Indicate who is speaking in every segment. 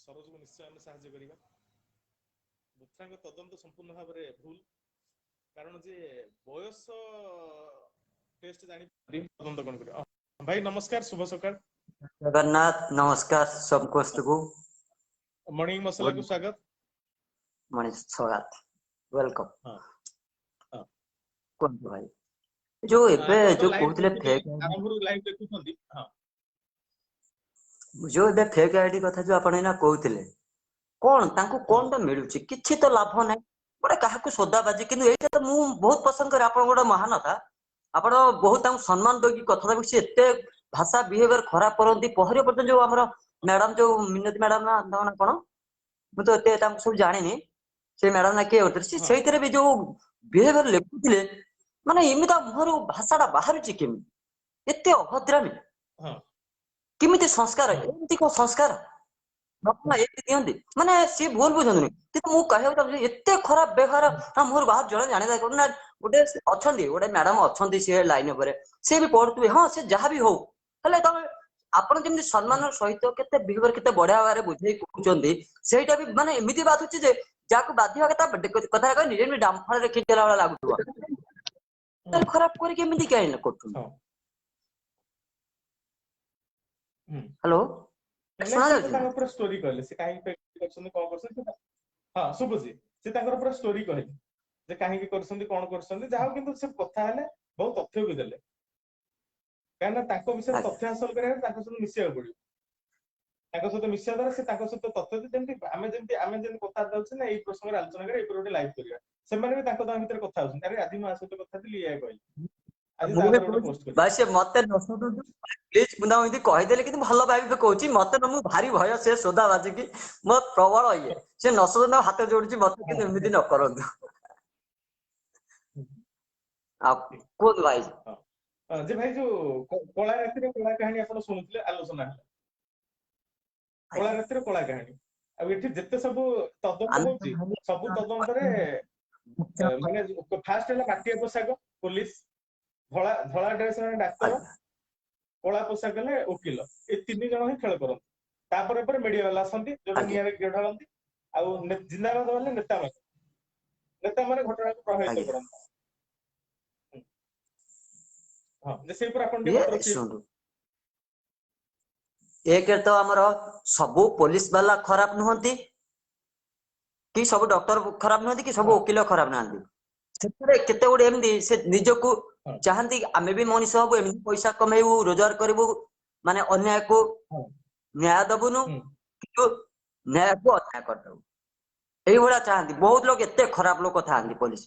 Speaker 1: सरोज को निश्चय आम साहाଯ୍य करिबा। बुथरांग तदंत संपूर्ण भाव में भूल कारण जे बयस टेस्ट जानी तदंत कोन करियो। भाई नमस्कार, शुभ सकाळ।
Speaker 2: जगन्नाथ नमस्कार सबको
Speaker 1: मॉर्निंग मसाला को स्वागत।
Speaker 2: मॉर्निंग स्वागत वेलकम।
Speaker 1: हां हां
Speaker 2: कोन भाई जो एबे जो कहतले फेक
Speaker 1: आरंभରୁ लाइव देखुछंदी। हां
Speaker 2: जो एबे फेक आईडी कथा जो आपण एना कहतले कोन तांको कोनटा मिलुची किछि तो लाभ नै बडे काहाकू सोदाबाजी किनु एटा तो मु बहुत पसंद करे। आपण गोडा महानता आपण बहुत तांको सम्मान दोगी कथा से एते भाषा बिहेवियर खराब करंती पहरे पर्यंत जो हमर मैडम जो मिनति मैडम ना दाना कोन मु तो एते तांको सब जानिनी से मैडम ना के होतरी सेइतरे भी जो बिहेवियर लेखुथिले माने इमिता मोहरु भाषाटा बाहरुची किमि एते अभद्रामी
Speaker 1: हां
Speaker 2: किमिति संस्कार एमति को संस्कार बापा एति दियंती माने से भूल बुझंतनी कि मु कहउ त एते खराब व्यवहार ना मोर बाहर जण जाने दा कोना गोटे अछंती गोटे मैडम अछंती से लाइन ऊपर से भी पढुतबे। हां से जहा भी हो हले त आपण जेमति सम्मान सहित केते बिहेवियर केते बढ़िया बारे बुझै कहउचंदी सेटा भी माने एमिति बात होची जे जाको बाध्य कथा कथा कहि निजे डामफाळ रे खिचला वाला लागुतबा खराब करी केमिति काइन करथु। हेलो सुना जाउची
Speaker 1: तांको पूरा स्टोरी कहले से काहे पे करछन कोन करछन। हां सुबुजी से तांको पूरा स्टोरी कहले जे काहे के करछन कोन करछन जाहो किंतु से कथा हले बहुत तथ्य भी देले काना तांको विषय तथ्य हासिल करे तांको सहित मिसिया पड़ियो। तांको सहित मिसिया द्वारा से तांको सहित तथ्य जेमति आमे जेमति कथा दाउछ ना एई प्रसंग रे आलोचना करे एई पर गोटे लाइव करिया सेमाने भी तांको दा भीतर कथा होछ अरे आदि मा सहित कथा दिली ए कहली आदि दा पर गोटे पोस्ट कर
Speaker 2: भाई से मते नसदु प्लीज मुना इति कहि देले कि भलो भाई पे कहूची मते न मु भारी भय से सोदा बाजी की म प्रबल होइए से नसदु न हाथ जोडुची मते कि एमिति न करंतु। आप कोन भाई
Speaker 1: जे भाई जो कोला राति रे कोला कहानी आपण सुनुतले आलोचना कोला राति रे कोला कहानी अब एठी जत्ते सब तदंत होची सब तदंत रे माने फास्ट हला माटिया पोशाक पुलिस धला धला ड्रेस रे डाक्टर कोला पोशाक ले वकील ए तीन जण ही खेल करन तापर पर मीडिया वाला आसंती जो निया रे गेढालंती आ जिंदाबाद वाले नेता माने घटना को प्रभावित करन। हां जे से पर आपण के मत रखी
Speaker 2: एक तो हमर सब पुलिस वाला खराब नहंती कि सब डॉक्टर खराब नहंती कि सब वकील खराब नहंती सेतरे केते गुडे एमदी से निजको चाहंती आमे भी मनुष्य हबो एमदी पैसा कमेबू रोजगार करबू माने अन्याय को न्याय दबुनु कि न्याय को अन्याय करदउ एई भला चाहंती। बहुत लोग एते खराब लोग थांती पुलिस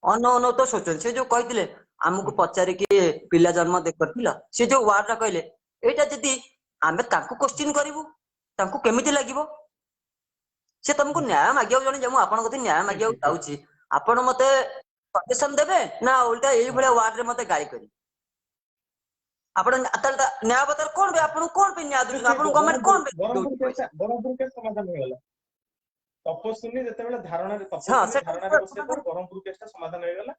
Speaker 2: अन तो सोचन से जो कहितले हमकु पचारि कि पिला जन्म दे करथिला से जो वार्डा कहले एटा जदी आमे तांको क्वेश्चन करिवु तांको केमिति लागिवो से तुमको न्याय मागियो जने जे मु आपन कथि न्याय मागियो जाउची आपण मते सजेशन देबे ना उल्टा एई भले वार्ड रे मते गाली करी आपण अतल न्याय बतर कोन बे आपण कोन पे न्याय दु आपण गवर्नमेंट कोन पे
Speaker 1: बरमपुर के समाधान हो गेला तपस्विनी जते बेले धारणा रे तपस्विनी धारणा रे बसे पर बरमपुर केसटा समाधान हो गेला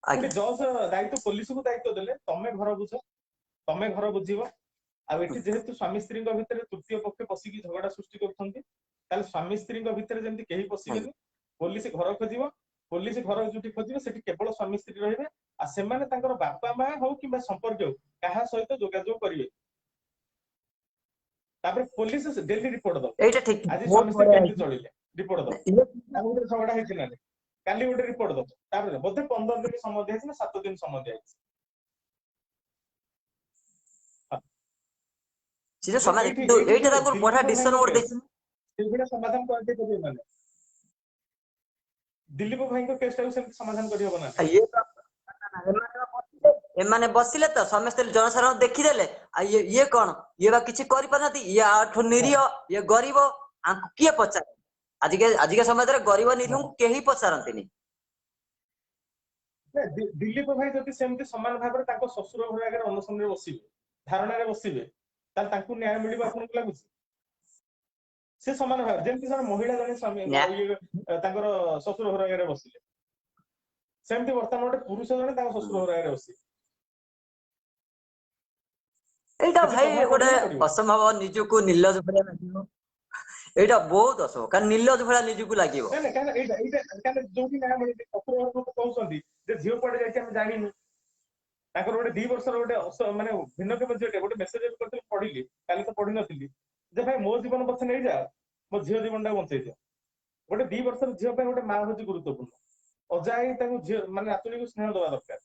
Speaker 1: आगे जज दायित्व पुलिस को दायित्व देले तमे घर बुझिबो आ एठी जेहेतु स्वामी स्त्री भितर तृतीय पक्ष पसिकी झगड़ा सृष्टि करथंती ताले स्वामी स्त्री भितर जेंति केही पसिबेनी पुलिस घर खोजिबो पुलिस घर जुटी खोजिबो सेठी केवल स्वामी स्त्री रहिबे आ सेमाने तांकर बापा मा हो किबा संपर्क हो काहा सहित जोगाजोग करिवे तापर पुलिस डेली रिपोर्ट दो
Speaker 2: एटा ठीक
Speaker 1: आज स्वामी स्त्री केमति चलिले रिपोर्ट दो तापर झगड़ा हेतिना काली गोटे रिपोर्ट दो तापर बोधे 15 दिन समय दिया ना 7 दिन समय दिया
Speaker 2: सीधे समय किंतु एटा तापर बडा डिसीजन ओर देछ
Speaker 1: एगुडा समाधान करते कबे माने दिलीप भाई को केसटा से समाधान करि होबो ना
Speaker 2: ये माने बसिले तो समस्त जनसाधारण देखि देले आ ये कोन ये बा किछि करि परनती ये आठो निरिय ये गरीब आंको किए पचार आज के समाज रे गरीब निरिय को केही पचारंतिनी
Speaker 1: दिलीप भाई जति सेमति समान भाव रे ताको ससुर घर आगे अनशन रे बसिबे धारणा रे बसिबे ताल ताको न्याय मिलिबा आपन को लागुछि से समान भाव जेमति जन महिला जने स्वामी तांकर ससुर घर आगे बसिले सेमति वर्तमान गोटे पुरुष जने ताको ससुर घर आगे बसि
Speaker 2: ଏଇଟା
Speaker 1: କିଛି
Speaker 2: ଭାଇ
Speaker 1: ପ୍ରଭାବ
Speaker 2: ଗୋଟେ
Speaker 1: ପଡିବ ନା ପଡିବ?
Speaker 2: ଅସମ୍ଭବ, ନିଜକୁ ନିର୍ଲଜ ଭଳିଆ ଲାଗିବ। ଏଇଟା ବହୁତ ଅସମ୍ଭବ, କାରଣ ନିର୍ଲଜ ଭଳିଆ ନିଜକୁ ଲାଗିବ।
Speaker 1: ନାଇଁ ନାଇଁ, କାରଣ ଏଇଟା କାରଣ ଯୋଉଠି ନା ଅସୁର କହୁଛନ୍ତି ଯେ ଝିଅ କୁଆଡେ ଯାଇଛି ଆମେ ଜାଣିନୁ। ତାଙ୍କର ଗୋଟେ 2 ବର୍ଷର ଗୋଟେ ମାନେ ଭିନ୍ନକ୍ଷମ ଝିଅଟେ ଗୋଟେ ମେସେଜ କରିଥିଲି, ପଢିଲି, କାଲି ତ ପଢିନଥିଲି, ଯେ ଭାଇ ମୋ ଜୀବନ ପଛେ ନେଇଯା, ମୋ ଝିଅ ଜୀବନଟା ବଞ୍ଚେଇ ଦିଅ। ଗୋଟେ 2 ବର୍ଷର ଝିଅ ପାଇଁ ଗୋଟେ ମା ହଉଛି ଗୁରୁତ୍ୱପୂର୍ଣ୍ଣ। ଅଜା ଆଇ ତାଙ୍କୁ ଝିଅ ମାନେ ନାତୁଣୀକୁ ସ୍ନେହ ଦେବା ଦରକାର।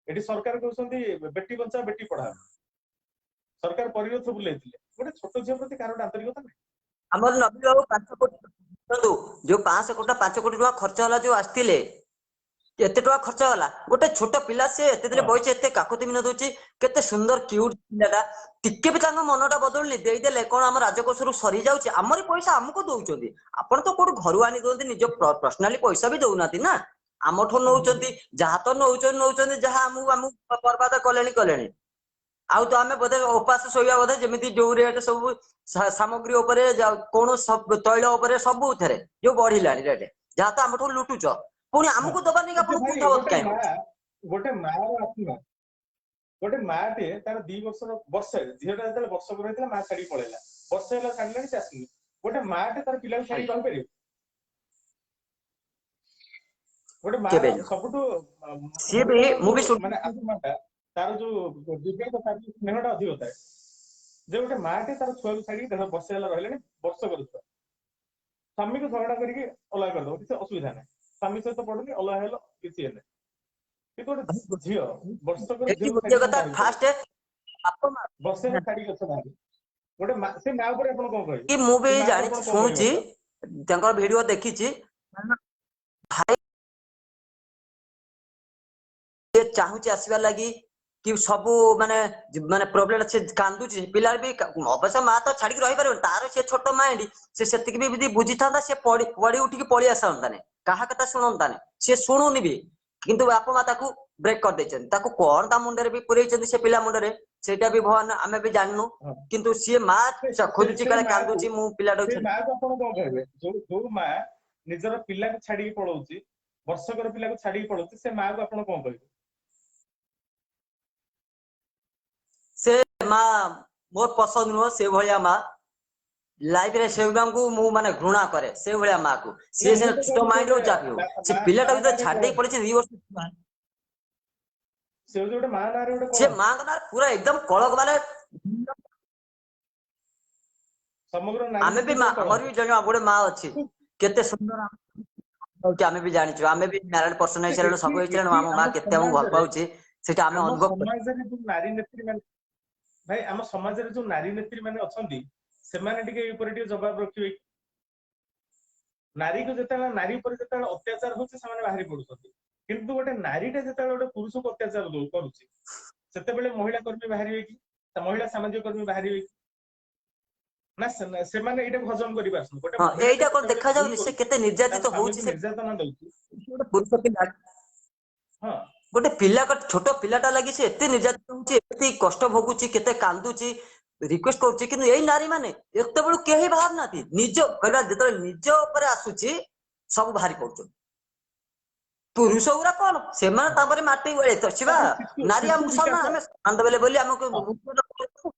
Speaker 1: ଏଠି ସରକାର କହୁଛନ୍ତି ବେଟି ବଞ୍ଚାଅ ବେଟି ପଢାଅ। ସରକାର ପରିରଥ ବୁଲେଇଥିଲେ, ଗୋଟେ ଛୋଟ ଝିଅ ପ୍ରତି କାହାର ଗୋଟେ ଆନ୍ତରିକତା ନାହିଁ।
Speaker 2: ଆମର ନବୀନ ବାବୁ 5 କୋଟି, ଯୋଉ 500 କୋଟି 5 କୋଟି ଟଙ୍କା ଖର୍ଚ୍ଚ ହେଲା, ଯୋଉ ଆସିଥିଲେ ଏତେ ଟଙ୍କା ଖର୍ଚ୍ଚ ହେଲା, ଗୋଟେ ଛୋଟ ପିଲା ସେ ଏତେ ଦିନ ବୟସ, ଏତେ କାକୁତି ମିନ ଦଉଛି, କେତେ ସୁନ୍ଦର କ୍ୟୁଟ ପିଲାଟା, ଟିକେ ବି ତାଙ୍କ ମନଟା ବଦଳୁନି, ଦେଇଦେଲେ କଣ ଆମ ରାଜକୋଷରୁ ସରିଯାଉଛି? ଆମରି ପଇସା ଆମକୁ ଦଉଛନ୍ତି, ଆପଣ ତ କୋଉଠୁ ଘରୁ ଆଣି ଦଉଛନ୍ତି, ନିଜ ପର୍ସନାଲି ପଇସା ବି ଦଉନାହାନ୍ତି ନା, ଆମଠୁ ନଉଛନ୍ତି। ଯାହା ତ ନଉଛନ୍ତି ଯାହା ଆମକୁ ବର୍ବାଦ କଲେଣି। ଆଉ ତ ଆମେ ବୋଧେ ଉପାସ ଶୋଇବା ବୋଧେ, ଯେମିତି ଯୋଉ ରେଟ ସବୁ ସାମଗ୍ରୀ ଉପରେ, କୌଣସି ତୈଳ ଉପରେ, ସବୁଥିରେ ଯୋଉ ବଢିଲାଣି ରେଟ, ଯାହା ତ ଆମଠୁ ଲୁଟୁଛ, ପୁଣି ଆମକୁ ଦବାନି, ଆପଣ
Speaker 1: ଭାଇ
Speaker 2: କୁଣ୍ଠାବୋଧ କାହିଁ କରୁଛ?
Speaker 1: ଗୋଟେ ମାର ଆତ୍ମା, ଗୋଟେ ମାଟେ ତାର 2 ବର୍ଷର ବର୍ଷେ ଝିଅଟା ଯେତେବେଳେ ବର୍ଷକର ହେଇଥିଲା ମା ଛାଡିକି ପଳେଇଲା, ବର୍ଷେ ହେଲା ଛାଡିଲାଣି, ସେ ଆସିନି। ଗୋଟେ ମାଟେ ତାର ପିଲାକୁ ଛାଡିକି ରହିପାରିବ? ଗୋଟେ ମାର
Speaker 2: କେବେ ନୁହଁ।
Speaker 1: ସବୁଠୁ
Speaker 2: ସିଏ ବି,
Speaker 1: ମହିଳାର
Speaker 2: ମୁଁ ବି
Speaker 1: ଯୋଉ ମାନେ
Speaker 2: ଶୁଣିଛି,
Speaker 1: ଆତ୍ମାଟା, ତାର ଯୋଉ ବିବେକ, ତାର ସ୍ନେହଟା ଅଧିକ ଥାଏ। ଯେ ଗୋଟେ ମାଟେ ତାର ଛୁଆକୁ ଛାଡିକି ଦେହ ବର୍ଷେ ହେଲା ରହିଲାଣି, ବର୍ଷକର ଛୁଆ, ସ୍ୱାମୀକୁ ଝଗଡା କରିକି ଅଲଗା କରିଦବ, କିଛି ଅସୁବିଧା ନାହିଁ, ସ୍ୱାମୀ ସହିତ ପଡୁନି, ଅଲଗା ହେଲ, କିଛି ନାହିଁ। କିନ୍ତୁ ଗୋଟେ ଝିଅ ବର୍ଷକର
Speaker 2: ଏଠି
Speaker 1: ଝିଅକୁ
Speaker 2: ଗୋଟିଏ
Speaker 1: ଛାଡିକି ତମେ
Speaker 2: କଥା,
Speaker 1: ବାହାରକୁ ପଳେଇବ,
Speaker 2: ଫାଷ୍ଟ ବାପା ମା,
Speaker 1: ବର୍ଷେ ହେଲା ଛାଡିକି ଅଛ ବାହାରେ, ଗୋଟେ ସେ ମା ଉପରେ ଆପଣ କଣ କହିବେ?
Speaker 2: କି ମୁଁ ବି
Speaker 1: ସେ ମାକୁ ଆପଣ
Speaker 2: ଜାଣିଛି,
Speaker 1: କଣ କହିବେ
Speaker 2: ଶୁଣୁଛି,
Speaker 1: ବର୍ତ୍ତମାନ?
Speaker 2: ତାଙ୍କର ଭିଡିଓ ଦେଖିଛି, ଭାଇ ସେ ଚାହୁଁଛି ଆସିବା ଲାଗି, କି ସବୁ ମାନେ ପ୍ରୋବ୍ଲେମ, ସେ କାନ୍ଦୁଛି, ପିଲା ବି ଅବଶ୍ୟ ମା ତ ଛାଡିକି ରହିପାରିବନି, ତାର ସେ ଛୋଟ ମାଇଣ୍ଡ, ସେ ସେତିକି ବି ଯଦି ବୁଝିଥାନ୍ତା, ସେ ପଡି ଉଠିକି ପଳେଇ ଆସନ୍ତାନି, କାହା କଥା ଶୁଣନ୍ତାନି, ସେ ଶୁଣୁନି ବି, କିନ୍ତୁ ବାପା ମା ତାକୁ ବ୍ରେକ୍ କରିଦେଇଛନ୍ତି, ତାକୁ କଣ ତା ମୁଣ୍ଡରେ ବି ପୁରେଇଛନ୍ତି, ସେ ପିଲା ମୁଣ୍ଡରେ, ସେଇଟା ବି ଭଗବାନ ଆମେ ବି ଜାଣିନୁ, କିନ୍ତୁ ସିଏ ମା ଖୋଜୁଛି, କାଳେ କାନ୍ଦୁଛି, ମୁଁ ପିଲାଟାକୁ
Speaker 1: ସେ
Speaker 2: ଛାଡି।
Speaker 1: ମାକୁ ଆପଣ କଣ କହିବେ? ଯୋଉ ମା ନିଜର ପିଲାକୁ ଛାଡିକି ପଳଉଛି, ବର୍ଷକର ପିଲାକୁ ଛାଡିକି ପଳଉଛି, ସେ ମାକୁ ଆପଣ କଣ କହିବେ?
Speaker 2: ସେ ମା ମୋର ପସନ୍ଦ ନୁହଁ, ସେଭଳିଆ ମା ଲାଇଫରେ, ସେଗୁଡାଙ୍କୁ ମୁଁ ମାନେ ଘୃଣା କରେ, ସେଇଭଳିଆ ମା କୁ।
Speaker 1: ନା
Speaker 2: ସିଏ
Speaker 1: ମୁଁ
Speaker 2: ସେ
Speaker 1: ତ
Speaker 2: ଛୋଟ
Speaker 1: କହିଲି
Speaker 2: ମାଇଣ୍ଡ
Speaker 1: ଗୋଟେ
Speaker 2: ହଉ, ଯାହା ବି ହଉ, ସେ
Speaker 1: ମା
Speaker 2: ପିଲାଟା ଭିତରେ
Speaker 1: ନାଁରେ
Speaker 2: ଛାଡି ଦେଇ
Speaker 1: କଳଙ୍କ,
Speaker 2: ପଳେଇଛି 2 ବର୍ଷ,
Speaker 1: ସେ ହଉଛି ଗୋଟେ ମା ନାଁରେ ଗୋଟେ
Speaker 2: ସେ
Speaker 1: କଳଙ୍କ,
Speaker 2: ମାଙ୍କ ନାଁ ପୁରା ଏକଦମ କଳଙ୍କ, ମାନେ
Speaker 1: ସମଗ୍ର ନାରୀ
Speaker 2: ଆମେ ବି
Speaker 1: ଜାତି
Speaker 2: ମା,
Speaker 1: ପାଇଁ
Speaker 2: ଆମର
Speaker 1: କଳଙ୍କ।
Speaker 2: ବି ଜଣେ ଗୋଟେ ମା ଅଛି, କେତେ ସୁନ୍ଦର ଆମେ ବି ଜାଣିଛୁ, ଆମେ ବି ମ୍ୟାରେଡ୍ ପର୍ସନ ହେଇସାରିଲୁ,
Speaker 1: ଏଠି
Speaker 2: ସବୁ ହେଇସାରିଲୁ,
Speaker 1: ଏଠି
Speaker 2: ଆମ ମା
Speaker 1: ଆମ
Speaker 2: କେତେ ଆମକୁ ଭଲ
Speaker 1: ସମାଜରେ
Speaker 2: ପାଉଛି, ସେଇଟା ଆମେ
Speaker 1: ଆମ
Speaker 2: ଅନୁଭବ କରୁ।
Speaker 1: ସମାଜରେ ଯୋଉ ନାରୀ ନେତ୍ରୀ ମାନେ, ଭାଇ ଆମ ସମାଜରେ ଯୋଉ ନାରୀ ନେତ୍ରୀ ମାନେ ଅଛନ୍ତି, ସେମାନେ ଟିକେ ଏଇ ଉପରେ ଟିକେ ଜବାବ ରଖିବେ କି? ନାରୀକୁ ଯେତେବେଳେ, ନାରୀ ଉପରେ ଯେତେବେଳେ ଅତ୍ୟାଚାର ହଉଛି, ସେମାନେ ବାହାରି ପଡୁଛନ୍ତି, କିନ୍ତୁ ଗୋଟେ ନାରୀଟା ଯେତେବେଳେ ଗୋଟେ ପୁରୁଷକୁ ଅତ୍ୟାଚାର କରୁଛି, ସେତେବେଳେ ମହିଳା କର୍ମୀ ବାହାରିବେ କି? ମହିଳା ସାମାଜିକ କର୍ମୀ ବାହାରିବେ କି? ନା ସେମାନେ ଏଇଟାକୁ ହଜମ କରିପାରୁଛନ୍ତି। ଗୋଟେ
Speaker 2: ହଁ,
Speaker 1: ମହିଳାଟେ
Speaker 2: ଏଇଟା କଣ
Speaker 1: ଯେତେବେଳେ
Speaker 2: ଦେଖା
Speaker 1: ଭୁଲ
Speaker 2: ଯାଉନି, ସେ
Speaker 1: କରୁଛି,
Speaker 2: କେତେ
Speaker 1: ତା
Speaker 2: ନିର୍ଯାତିତ ହଉଛି,
Speaker 1: ସ୍ୱାମୀକୁ
Speaker 2: ସେ
Speaker 1: ନିର୍ଯାତନା ଦଉଛି।
Speaker 2: ଗୋଟେ ପୁରୁଷ ପିଲା,
Speaker 1: ହଁ,
Speaker 2: ଗୋଟେ ପିଲା, ଛୋଟ ପିଲାଟା ଲାଗି ସେ ଏତେ ନିର୍ଯାତିତ ହଉଛି, ଏତେ କଷ୍ଟ ଭୋଗୁଛି, କେତେ କାନ୍ଦୁଛି, ରିକ୍ୱେଷ୍ଟ କରୁଛି, କିନ୍ତୁ ଏଇ ନାରୀ ମାନେ ଏତେବେଳୁ କେହି ବାହାରୁନାହାନ୍ତି, ନିଜ କହିଲା ଯେତେବେଳେ ନିଜ ଉପରେ ଆସୁଛି, ସବୁ ବାହାରି ପଡୁଛନ୍ତି। ପୁରୁଷ ଗୁରା କଣ, ସେମାନେ ତାପରେ ମାଟି ଗୋଳେ ତ ଶିବା,
Speaker 1: ତାପରେ ଶିଶୁ
Speaker 2: ନାରୀ
Speaker 1: ଶିଶୁ
Speaker 2: ଆମକୁ ସାମ୍ନା,
Speaker 1: ବିକାଶ,
Speaker 2: ଆମେ ଦେଲେ ବୋଲି ଆମକୁ,
Speaker 1: ହଁ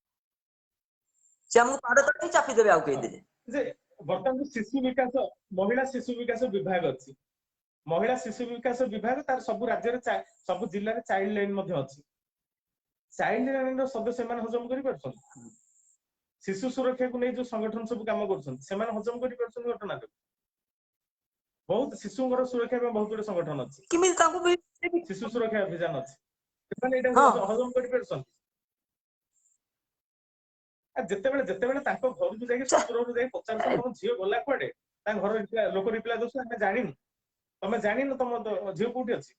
Speaker 2: ସେ ଆମକୁ ପାଦ ତଳେ ଚାପି ଦେବେ ଆଉ କେହି
Speaker 1: ହଁ,
Speaker 2: ଦିନେ।
Speaker 1: ଯେ ବର୍ତ୍ତମାନ ଶିଶୁ ବିକାଶ, ମହିଳା ଶିଶୁ ବିକାଶ ବିଭାଗ ଅଛି, ମହିଳା ଶିଶୁ ବିକାଶ ବିଭାଗ, ତାର ସବୁ ରାଜ୍ୟରେ, ସବୁ ଜିଲ୍ଲାରେ ଚାଇଲ୍ଡ ଲାଇନ ମଧ୍ୟ ଅଛି। ଚାଇଲ୍ଡ ଲାଇନର ସଦସ୍ୟ ମାନେ ହଜମ କରିପାରୁଛନ୍ତି? ଶିଶୁ ସୁରକ୍ଷାକୁ ନେଇ ଯୋଉ ସଂଗଠନ ସବୁ କାମ କରୁଛନ୍ତି, ସେମାନେ ହଜମ କରିପାରୁଛନ୍ତି ଘଟଣାକୁ? ବହୁତ ଶିଶୁଙ୍କର ସୁରକ୍ଷା ପାଇଁ ବହୁତ ଗୁଡେ ସଂଗଠନ ଅଛି,
Speaker 2: କେମିତି ତାଙ୍କୁ ବି,
Speaker 1: ଶିଶୁ ସୁରକ୍ଷା ଅଭିଯାନ ଅଛି, ସେମାନେ ଏଇଟାକୁ
Speaker 2: ହଁ,
Speaker 1: ହଜମ କରିପାରୁଛନ୍ତି? ଯେତେବେଳେ ଯେତେବେଳେ ତାଙ୍କ ଘରକୁ ଯାଇକି, ଶ୍ୱଶୁର ଘରକୁ ଯାଇକି ପଚାରୁଛନ୍ତି ତମ ଝିଅ ଗଲା କୁଆଡେ, ତାଙ୍କ ଘର ଲୋକ ରିପ୍ଲାଏ ଦଉଛନ୍ତି ଆମେ ଜାଣିନୁ, ତମେ ଜାଣିନୁ ତମ ଝିଅ କୋଉଠି ଅଛି,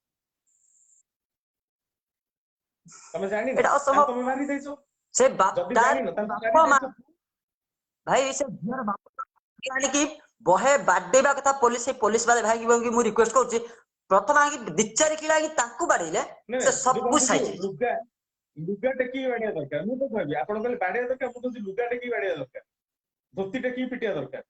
Speaker 1: ତମେ ଜାଣିନ,
Speaker 2: ଏଇଟା
Speaker 1: ତାହେଲେ
Speaker 2: ଅସମ୍ଭବ।
Speaker 1: ତମେ ମାରି ଦେଇଛ,
Speaker 2: ସେ
Speaker 1: ଯଦି
Speaker 2: ତାର
Speaker 1: ଜାଣିନ ତାହେଲେ ତମେ
Speaker 2: ବାପା
Speaker 1: ମାରି
Speaker 2: ମା,
Speaker 1: ଦେଇଛ।
Speaker 2: ଭାଇ ସେ ଝିଅର ବାପା ଆଣିକି ବହେ ବାଡେଇବା କଥା, ପୋଲିସ ବାଲେ ଭାଇ ମୁଁ ରିକ୍ୱେଷ୍ଟ କରୁଛି, ପ୍ରଥମେ ଆଣିକି 2-4 କିଲା ଆଣିକି ତାଙ୍କୁ ବାଡେଇଲେ,
Speaker 1: ନାଇଁ
Speaker 2: ସେ
Speaker 1: ଯୋଉ
Speaker 2: ସବୁ
Speaker 1: କହନ୍ତି
Speaker 2: ସାଇଜ
Speaker 1: ଯୋଉ
Speaker 2: ହେଇଛି।
Speaker 1: ଲୁଗା ଟେକିକି ବାଡେଇବା ଦରକାର, ମୁଁ ତ କହିବି ଆପଣ କହିଲେ ବାଡେଇବା ଦରକାର, ମୁଁ କହୁଛି ଲୁଗା ଟେକିକି ବାଡେଇବା ଦରକାର, ଧୋତି ଟେକିକି ପିଟିବା ଦରକାର।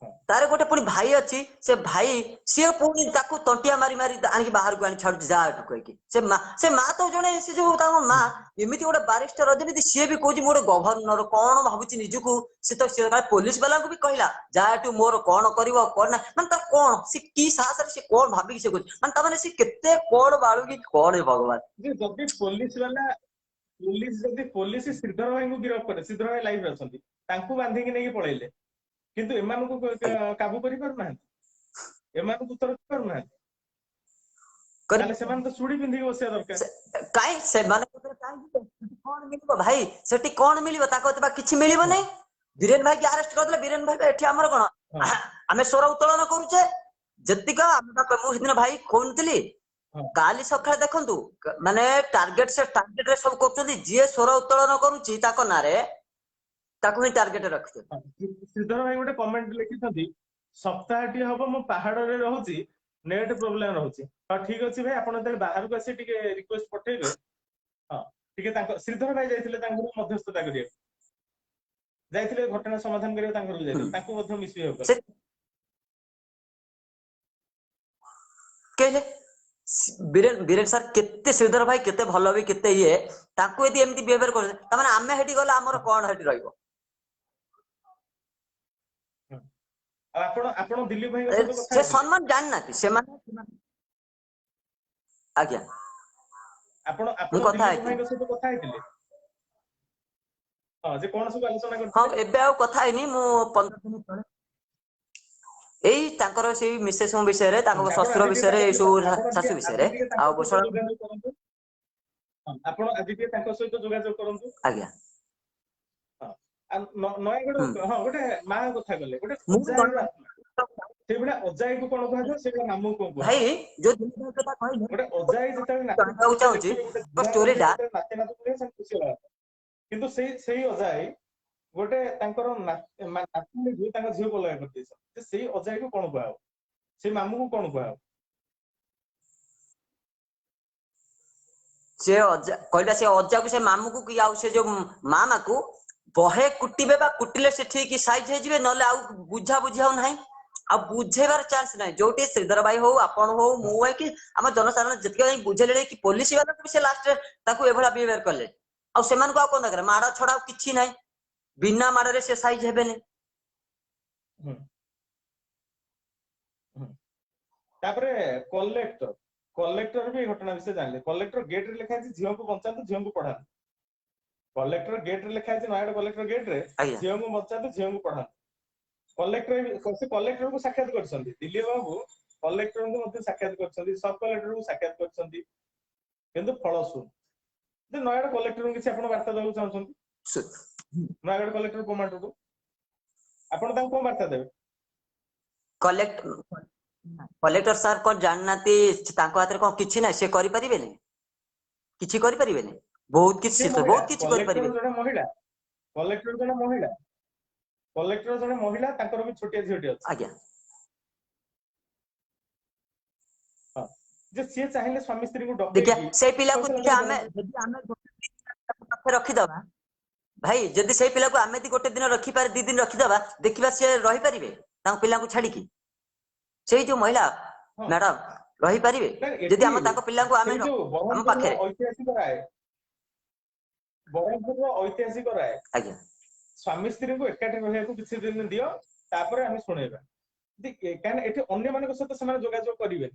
Speaker 1: ହଁ,
Speaker 2: तार गोटे पुणी भाई अच्छी से भाई सी पुणी ताकू तंटिया मारी मारी आनिक बाहर को आनी छाड़ जा कहीकि से माँ तो जड़े से जो माँ एमती गोटे बारिस्टर अजमिति सी भी कौन गोटे गवर्नर कौन भावुची निजुक सी तो पुलिस वाला भी कहला जाटू मोर कौन कर माने तार कौन सी की साहस से कौन भाविक से माने सी केते कौन बाळू कि कौन भगवान
Speaker 1: जदि पुलिस वाला पुलिस श्रीधर भाई को गिरफ्त करे श्रीधर भाई लाइव अछंती तांकू बांधिकी नहीं पळैले किंतु एमानकु काबू करि पारु नाहंती एमानकु तर पारु नाहंती ताले सेमान तो सुडी पिंधी बसिया दरकार
Speaker 2: काई से माने कौन मिलबो भाई सेठी कौन मिलबो ताको तबा किछि मिलबो नै वीरेन भाई के अरेस्ट करदले वीरेन भाई एठी हमर कोन आमे स्वर उत्तोलन करूचे जतिका हम मुदिन भाई कोनतली काली सकाळे देखंतु माने टार्गेट रे सब करछथि जे स्वर उत्तोलन करूची ताको नारे ताको ही टार्गेट रखते
Speaker 1: श्रीधर भाई गोटे कमेंट लिखिथि सप्ताहटी हबो मो पहाड़ रे रहूची नेट प्रॉब्लम रहूची हां ठीक अछि भाई आपण तले बाहर को आसी टिके रिक्वेस्ट पठेबे हां टिके तांको श्रीधर भाई जाइथिले तांको मध्यस्थता करिए जाइथिले घटना समाधान करिए तांको जाइथिले तांको मध्य मिसबेव कर
Speaker 2: केले बीरेन सर केते श्रीधर भाई केते भलो भी केते ये तांको यदि एमती बिहेवियर कर त माने आमे हेटी गला हमर कोन हेटी रहइबो
Speaker 1: आपण दिलीप भाई के साथ
Speaker 2: से सम्मान जान नाती से माने आज्ञा
Speaker 1: आपण दिलीप भाई के साथ कथा हेतिले हां जे कोन सब आलोचना करथि
Speaker 2: हां एबे आ कथा हेनी मु 15 दिन तळे एई तांकर से मिसेस विषय रे तांको ससुर विषय रे सो सासु विषय रे आ बसण
Speaker 1: आपण आजि के तांको सहित जोगाजोग करंतु
Speaker 2: आज्ञा
Speaker 1: नयगढ़ हां गोटे मां कथा गले गोटे से बडा अजाई को कोन कहबो से नामो को
Speaker 2: भाई जो दिन कथा कहले
Speaker 1: गोटे अजाई जतले
Speaker 2: नाचो चाहूची तो स्टोरी डा
Speaker 1: नाचे नाच करे से खुशी होला किंतु सेही अजाई गोटे तांकर नातनी जो तांका झियो को लगा करते से सेही अजाई को कोन कहबो से मामू को कोन कहबो
Speaker 2: से अजा कहला से अजा को से मामू को कि आउ से जो मामा को बहे कुटिबे बा कुटिले से ठीक साइज हे जिवे नले आउ बुझा बुझाउ नाही आ बुझेबार चांस नाही जोटी श्रीधर भाई हो आपण हो मु है कि हम जनसाधारण जति बुझेले कि पुलिस वाला को से लास्ट ताको एभला बिहेवियर करले आ सेमान को आ कोन करे माडा छडा किछि नाही बिना माडा रे से साइज हेबे ने
Speaker 1: तापरे कलेक्टर भी घटना विषय जानले कलेक्टर गेट रे लिखा है झियो को बंचातो झियो को पढा कलेक्टर गेट रे लिखा है नयागढ़ कलेक्टर गेट रे झियो को बंचातो झियो को पढा कलेक्टर को साक्षात करछंती दिलीप बाबू कलेक्टर को मध्ये साक्षात करछंती सब कलेक्टर को साक्षात करछंती किंतु फलसु जे नयागढ़ कलेक्टर किछि आपण वार्ता देउ चाहछंती नयागढ़ कलेक्टर कमांडर को आपण तां को वार्ता देबे
Speaker 2: कलेक्टर सर को जाननाती तांको हाथ रे को किछि ना से करि परिबे ने किछि करि परिबे ने बहुत किछि करि परिबे
Speaker 1: कलेक्टर जने महिला तांकर भी छोटिया झियोटी अछि
Speaker 2: आज्ञा
Speaker 1: हां जे से चाहिले स्वामी स्त्री को डॉक्टर
Speaker 2: देखिए से पिला को देखिए हमें रखी दबा भाई जदी से पिला को हमें गोटे दिन रखी पार 2 दिन रखी दबा देखिबा से रही परिबे तां पिला को छाडी की से जो महिला मैडम रही परिबे जदी हम ताको पिला को हमें हम पाखे
Speaker 1: ऐतिहासिक राय बरहमपुर ऐतिहासिक राय
Speaker 2: आज्ञा
Speaker 1: स्वामी स्त्री को एकाठी रहया को किछि दिन दियो तापरे हम सुनेबा कान एठी अन्य मानक सहित समान जोगाजोग करिवे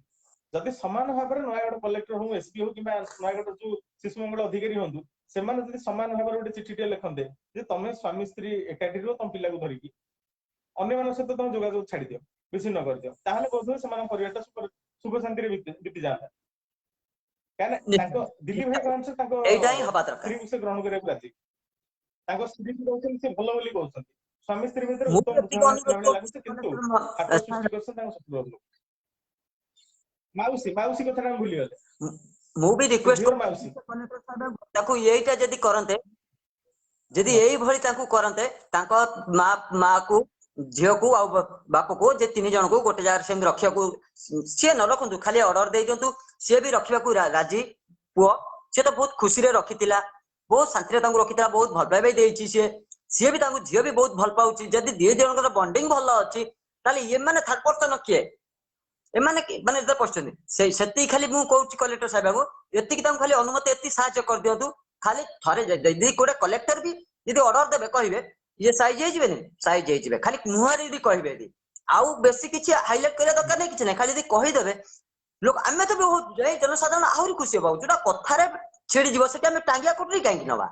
Speaker 1: जदि समान भाबरे नयागढ़ कलेक्टर हो एसपी हो किबा नयागढ़ जो शिशु मंगल अधिकारी होंदु सेमान जदि समान भाबरे गोटे चिठीटे लिखंदे जे तमे स्वामी स्त्री एकाठी रो तम पिला को धरिकी अन्य मानक सहित तम जोगाजोग छाडी दियो विच्छिन्न कर दियो ताहले बोधो समान परिवारटा सुख शांति रे बीती जाता कान ताको दिल्ली भाई कहन से ताको
Speaker 2: एटा ही हबा दरकार
Speaker 1: स्त्री से ग्रहण करे राजी ताको स्त्री को कहउछन से भलो बोली कहउछन स्वामी स्त्री भीतर उत्तम बुझामଣା लागुछ किंतु हाथ सृष्टि करछन ताको शत्रु माउसी कथा हम भूली गले
Speaker 2: मु भी रिक्वेस्ट
Speaker 1: माउसी
Speaker 2: ताको एटा जदी करंते जदी एई भली ताको करंते ताको मां को झियो को आ बाप को जे 3 जन को गोटे जगह सेम रखिया को से न रखंतु खाली ऑर्डर दे जंतु से भी रखिया को राजी पुओ से तो बहुत खुशी रे रखितिला बहुत शांति रे ताको रखितिला बहुत भल पाइबे देछि से भी ताको झियो भी बहुत भल पाउछि जदी 2 जन को बॉन्डिंग भल अछि ताले ये माने थर्ड पर्सन किए एमाने माने जे पछन सेती खाली मु कहूची कलेक्टर साहब बाबू एति कि तम खाली अनुमति एति सहायता कर दियंतु खाली थरे जदी कोडे कलेक्टर भी यदि ऑर्डर देबे कहबे ये साइज हे जिबे साइज हे जिबे खाली मुहारे यदि कहबे यदि आउ बेसी किछि हाइलाइट करे दरकार नै किछि नै खाली यदि कहि देबे लोक आमे तो बहुत जय जनसाधारण आहुरी खुशी होबा जोटा कथारे छिड़ी जीव सेटा हम टांगिया कोटरी काई नबा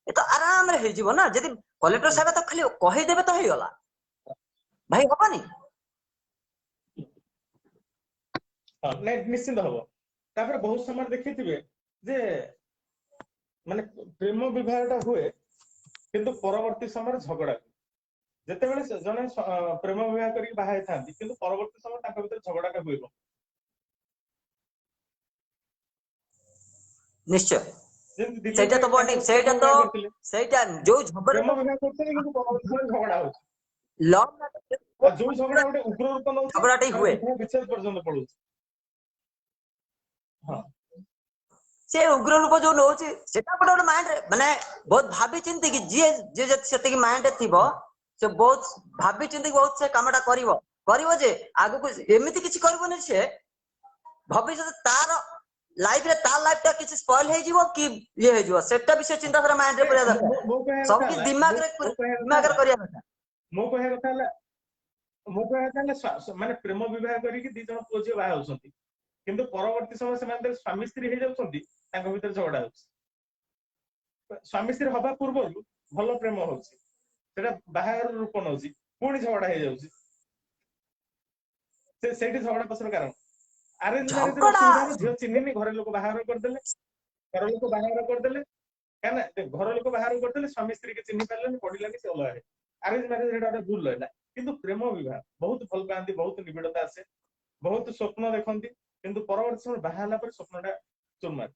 Speaker 2: ए तो आराम रे हे जीव ना जदी कलेक्टर साहब तो खाली कहि देबे तो हे गला भाई हबनी
Speaker 1: निश्चिंत हम तापर बहुत समय देखिथिबे जे माने प्रेम विवाहटा हुए किंतु परवर्ती समय झगड़ा जेतेबेले जने प्रेम विवाह करी बाहाय थांती किंतु परवर्ती समय ताका भीतर झगड़ाटा हुए
Speaker 2: निश्चय सेटा तो बॉन्डिंग सेटा जो झगड़ा
Speaker 1: प्रेम विवाह करते किंतु परवर्ती समय झगड़ा हो
Speaker 2: लव
Speaker 1: जो झगड़ा गोटे उग्र रूप नौ
Speaker 2: झगड़ाटे हुए
Speaker 1: विच्छेद पर्यंत पड़ू हाँ
Speaker 2: से उग्र रूप जो नौची सेटा गोटे माइंड रे माने बहुत भाबी चिंती कि जे सेते कि माइंड रे थिबो से बहुत भाबी चिंती बहुत से कामटा करिवो जे आगु को एमिति किछि करबो नै से भविष्य तार लाइफ रे तार लाइफ ता किछि स्पॉइल हे जीवो कि ये हे जीवो सेटा विषय चिंता करे माइंड रे करिया दरकार सब कि दिमाग रे करिया दरकार
Speaker 1: मो कहे कथा माने प्रेम विवाह करी कि दी जन पुओ बाहा होसंती किंतु परवर्ती समय से स्वामी स्त्री हे जाउछंती तांको भीतर झगड़ा होछि स्वामी स्त्री हबा पूर्व भल प्रेम होछि सेटा बाहर रूप नउछि पुणी झगड़ा हे जाउछि से सेठी झगड़ा पसर कारण अरेंज मैरिज रो सुविधा झियो चिन्हिनी घर लोक बाहर कर देले काना घर लोक बाहर कर देले स्वामी स्त्री के चिन्हि पारले पडिलानी से अलग है अरेंज मैरिज रेडा भूल रहला किंतु प्रेम विवाह बहुत भल पांती बहुत निबिड़ता आसे बहुत स्वप्न देखंती किंतु परवर्ती समय बाहला पर स्वप्नटा चुरमार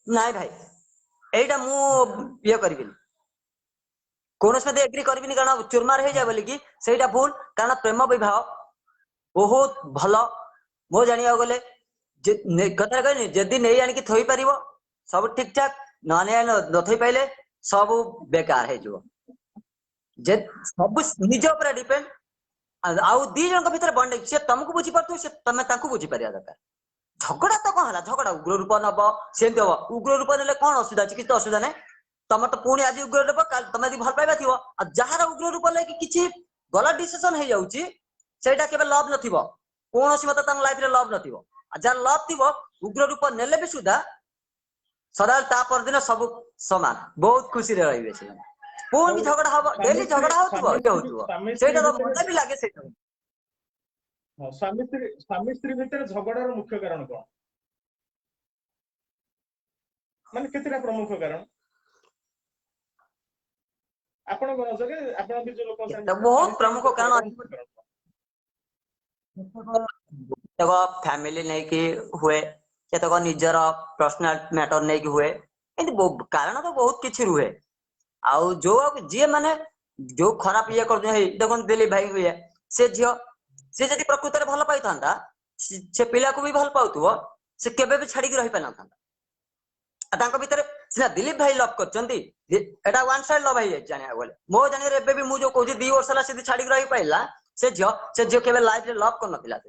Speaker 2: नाइ भाई एटा मु ये करबिनी कोनस में एग्री करबिनी कारण चुरमार हे जाय बोली कि सेटा भूल कारण प्रेम विवाह बहुत भलो मो जानिया गले कथा कहनी जदी नै आनी कि थोई परिबो सब ठीक ठाक न थोई पाइले सब बेकार हे जो जे सब निज ऊपर डिपेंड आउ दी जन भीतर बॉन्डिंग से तुमको बुझी पारतु से तमे ताकू बुझी पारिया दरकार झगड़ा तो कौन है झगड़ा उग्र रूप नब सेमती हम उग्र रूप ने कौन असुविधा अच्छी किसी असुविधा नहीं तुम तो पुणी आज उग्र रूप तुम यदि भल पाइबा थी जार उग्र रूप लेकिन किसी गलत डिसीजन हो जाउची सेटा केबे लव नथिबो कोनोसी मत तन लाइफ रे लव नथिबो जार लव थिबो उग्र रूप नेले भी सुधा सदा ता पर दिन सब समान बहुत खुशी रे रहिबे से पुणी झगड़ा हबो डेली झगड़ा होतबो सेटा तो मजा भी लागे सेटा
Speaker 1: स्वामी स्त्री भीतर झगड़ार मुख्य कारण कौन माने केतेटा प्रमुख कारण आपण नजरे आपण भी जो लोक
Speaker 2: बहुत प्रमुख कारण देखो फैमिली नहीं कि हुए केतक निजर पर्सनल मैटर नहीं कि हुए एंती कारण तो बहुत किछि रुहे आउ जो जी माने जो खराब ये कर देखो दिलीप भाई हुए से झियो से जदि प्रकृत में भल पाई था से पिला को भी भल पाउथबो से केबे भी छाड़ी रही पाना था तांको भीतर सिना दिलीप भाई लव करचंती एटा वन साइड लव है जानिया बोले मो जानि रे एबे भी मु जो कहू 2 वर्ष ला से छाड़ी रही पाइला से झियो केबे लाइफ रे लव कर नथिला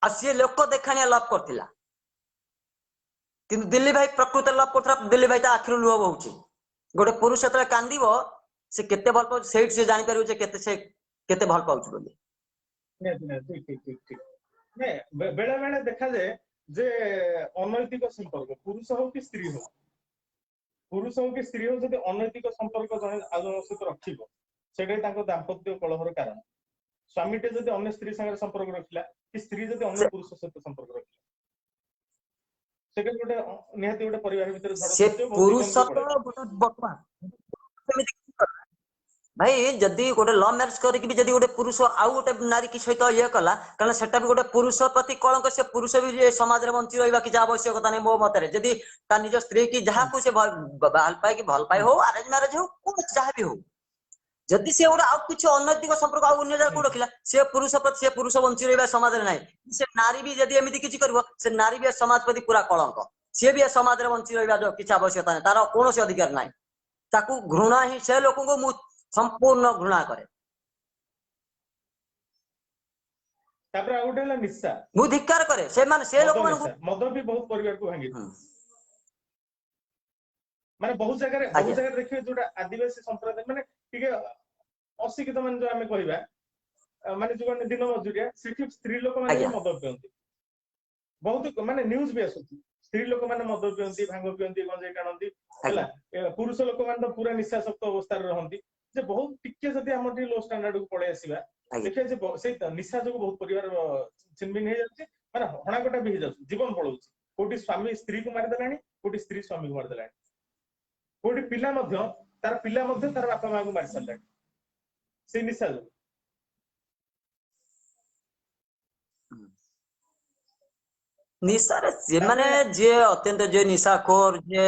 Speaker 2: आ से लोक देखानिया लव करथिला किंतु दिलीप भाई प्रकृत लव करथरा दिलीप भाई ता आखिर लुह बहुची गोटे पुरुष तले कांदीबो से केते भल पाउ सेठ से जानि पारिबो जे केते भल पाउछ बोली
Speaker 1: ठीक बेले बेले देखा जाए जे अनैतिक संपर्क पुरुष हो कि स्त्री हो जदि अनैतिक संपर्क जने आजन सहित रखिबो सेटे तांको दाम्पत्य कलहर कारण स्वामीटे जदि अन्य स्त्री संगे संपर्क रखिला कि स्त्री जदि अन्य पुरुष सहित संपर्क रखिला सेटे गोटे निहाती गोटे परिवार भीतर झगड़ा
Speaker 2: से पुरुष तो गोटे बकवा भाई जदि गोटे लव मैरिज करके भी जदि गोटे पुरुष आउ गोटे नारी की सहित ये कला कारण सेटा भी गोटे पुरुष प्रति कलंक से पुरुष भी समाज रे बंची रहिबा कि आवश्यकता नहीं मो मत रे जदि ता निज स्त्री की जहा को से भल पाए हो अरेंज मैरिज हो को जहा भी हो जदि से गोटे आउ कुछ अनैतिक संपर्क आउ अन्य को रखिला से पुरुष बंची रहिबा समाज रे नहीं से नारी भी जदि एमिति किछि करबो से नारी भी समाज प्रति पूरा कलंक से भी समाज रे बंची रहिबा जो किछ आवश्यकता नहीं तार कोनोसी अधिकार नहीं ताकू घृणा ही से लोक को मु संपूर्ण घृणा करे
Speaker 1: तापर आ गोटे निशा
Speaker 2: मु धिक्कार करे से माने से लोक मान
Speaker 1: मद भी बहुत परिवार को भांगी माने बहुत जगह देखिए जोटा आदिवासी संप्रदाय माने ठीक अशिक्षित मान जो आम कहवा माने जो दिन मजूरिया सेठी स्त्री लोक माने मद पियंती बहुत माने न्यूज भी आसुची स्त्री लोक माने मद पियंती भांग पियंती गंजे टाणंती हला पुरुष लोक माने तो पूरा निशासक्त अवस्था रे रहंती जे बहुत टिके जदी हमर लो स्टैंडर्ड को पळे आसीबा देखिए जे से निशा जो बहुत परिवार छिनबिन हे जाଉଛି माने हणागटा भी हे जाଉଛି जीवन पळଉଛି कोटी स्वामी स्त्री को मार देलानी कोटी स्त्री स्वामी को मार देलानी कोटी पिला मध्य तार पिला मध्य तार बापा मां को मार सरलानी से निशा जो
Speaker 2: निशा रे जे माने जे अत्यंत जे निशाखोर जे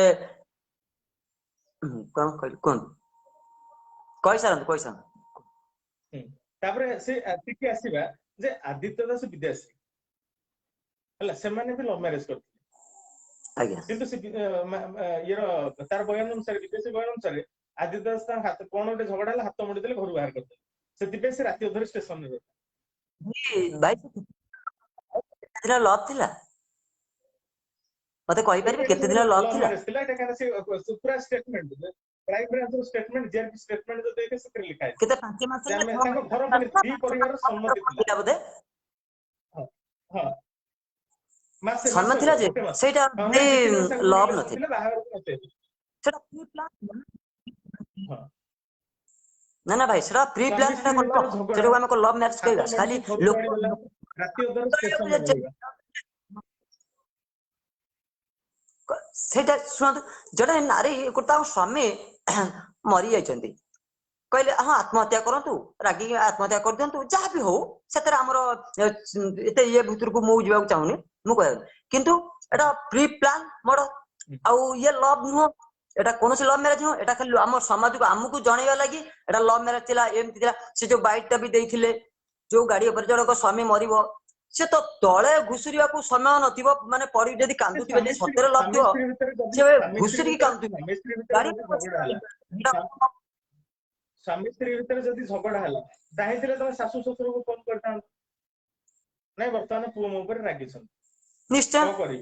Speaker 2: कोन कैसा
Speaker 1: तापरे से टिके आसीबा जे आदित्य दास विदेशी हला से माने भी लव मैरिज करथिले
Speaker 2: आज्ञा
Speaker 1: किंतु से येरो तार बयान अनुसार विदेशी बयान अनुसार आदित्य दास ता हाथ कोन ओटे झगड़ा हला हाथ मोडी देले घर बाहर करते सेति पे से राती अधर स्टेशन रे
Speaker 2: भाई केते लव थिला मते कहि परबे केते दिन लव थिला
Speaker 1: एटा काने से पूरा statement prime branch statement GRP statement जो देके से लिखा है
Speaker 2: केते 5 मास
Speaker 1: रे ताको घर पर थ्री परिवार सम्मति
Speaker 2: थिला बदे
Speaker 1: हां मासे
Speaker 2: सम्मति थिला जे सेटा लव नथिला
Speaker 1: बाहर नथे
Speaker 2: सेटा प्री प्लान ना भाई सेटा प्री प्लान सेटा हम को लव मैरिज कहबा खाली लोक
Speaker 1: राती उधर स्टेशन
Speaker 2: सेटा सुन जडे नारी कोता स्वामी मरी जाइछन्ती कहले हां आत्महत्या करंतु रागी आत्महत्या कर दियंतु जहा भी हो सेतरा हमरो एते ये भीतर को मु जीवा चाहुनी मु कहै किंतु एटा प्री प्लान मोर आ ये लव नो एटा कोनोसी लव मैरिज नो एटा खाली हमर समाज को हमकु जणैया लागि एटा लव मैरिज थिला एमति थिला से जो बाइक टा भी देइथिले जो गाड़ी ऊपर जणको स्वामी मरिबो से तो तळे घुसुरिया को समय नथिबो माने परि जदी कांदुतिबे जे सତରେ लथिबो से घुसुरी कांदुतिबे गाड़ी
Speaker 1: स्वामी स्त्री भीतर जदी झगड़ा हला चाहेतिले तमे सासु ससुर को फोन करता नै वर्तमान पुओ मो ऊपर रागी छन
Speaker 2: निश्चय
Speaker 1: करी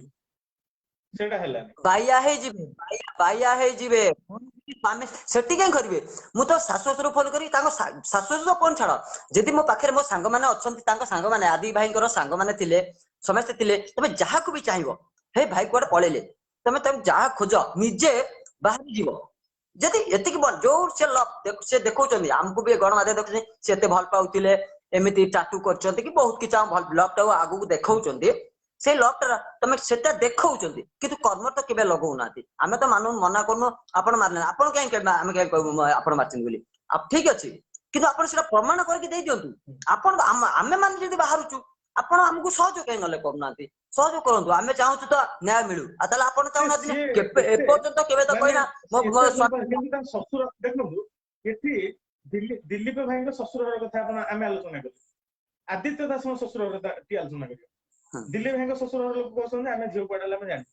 Speaker 1: सेटा हला
Speaker 2: बाया हे जिवे स्वामी सेठी के करबे मु तो सासु ससुर फोन करी ताको सासु ससुर फोन छाड़ जदी मो पाखरे मो संग माने अछंती ताको संग माने आदि भाईकर संग माने थिले समस्त थिले तमे जहा को भी चाहिबो हे भाई कोड पळेले तमे जहा खोज निजे बाहर जीवो जदी एतिक जो से देखौचंदी हमको भी गणमाध्य देखुछे से एते भल पाउतिले एमिति टाटू करचंती कि बहुत किछ हम भल लव टा आगु को देखौचंदी से लव टा तमे सेटा देखौचंदी किंतु कर्म तो केबे लगौ नाती हमें तो मानु मना करनो आपण मारले आपण काहे के हम काहे कहू आपण मारचिन बोली अब ठीक अछि किंतु आपण सेटा प्रमाण करके दे दियंतु आपण हमें मान जदी बाहरचु आपण हमको सहयोग काहे नले करनाती सहयोग करंतु हमें चाहू तो न्याय मिलू आतला आपण चाहू नाती ए पर्यंत केबे तो कहना मो
Speaker 1: ससुर देखनु एठी दिलीप भाई ससुर कथा आपण आमे आलोचना करू आदित्य दास ससुर टी आलोचना करू दिलीप भाई ससुर लोक कहछन आमे जीव पडाला हम जानि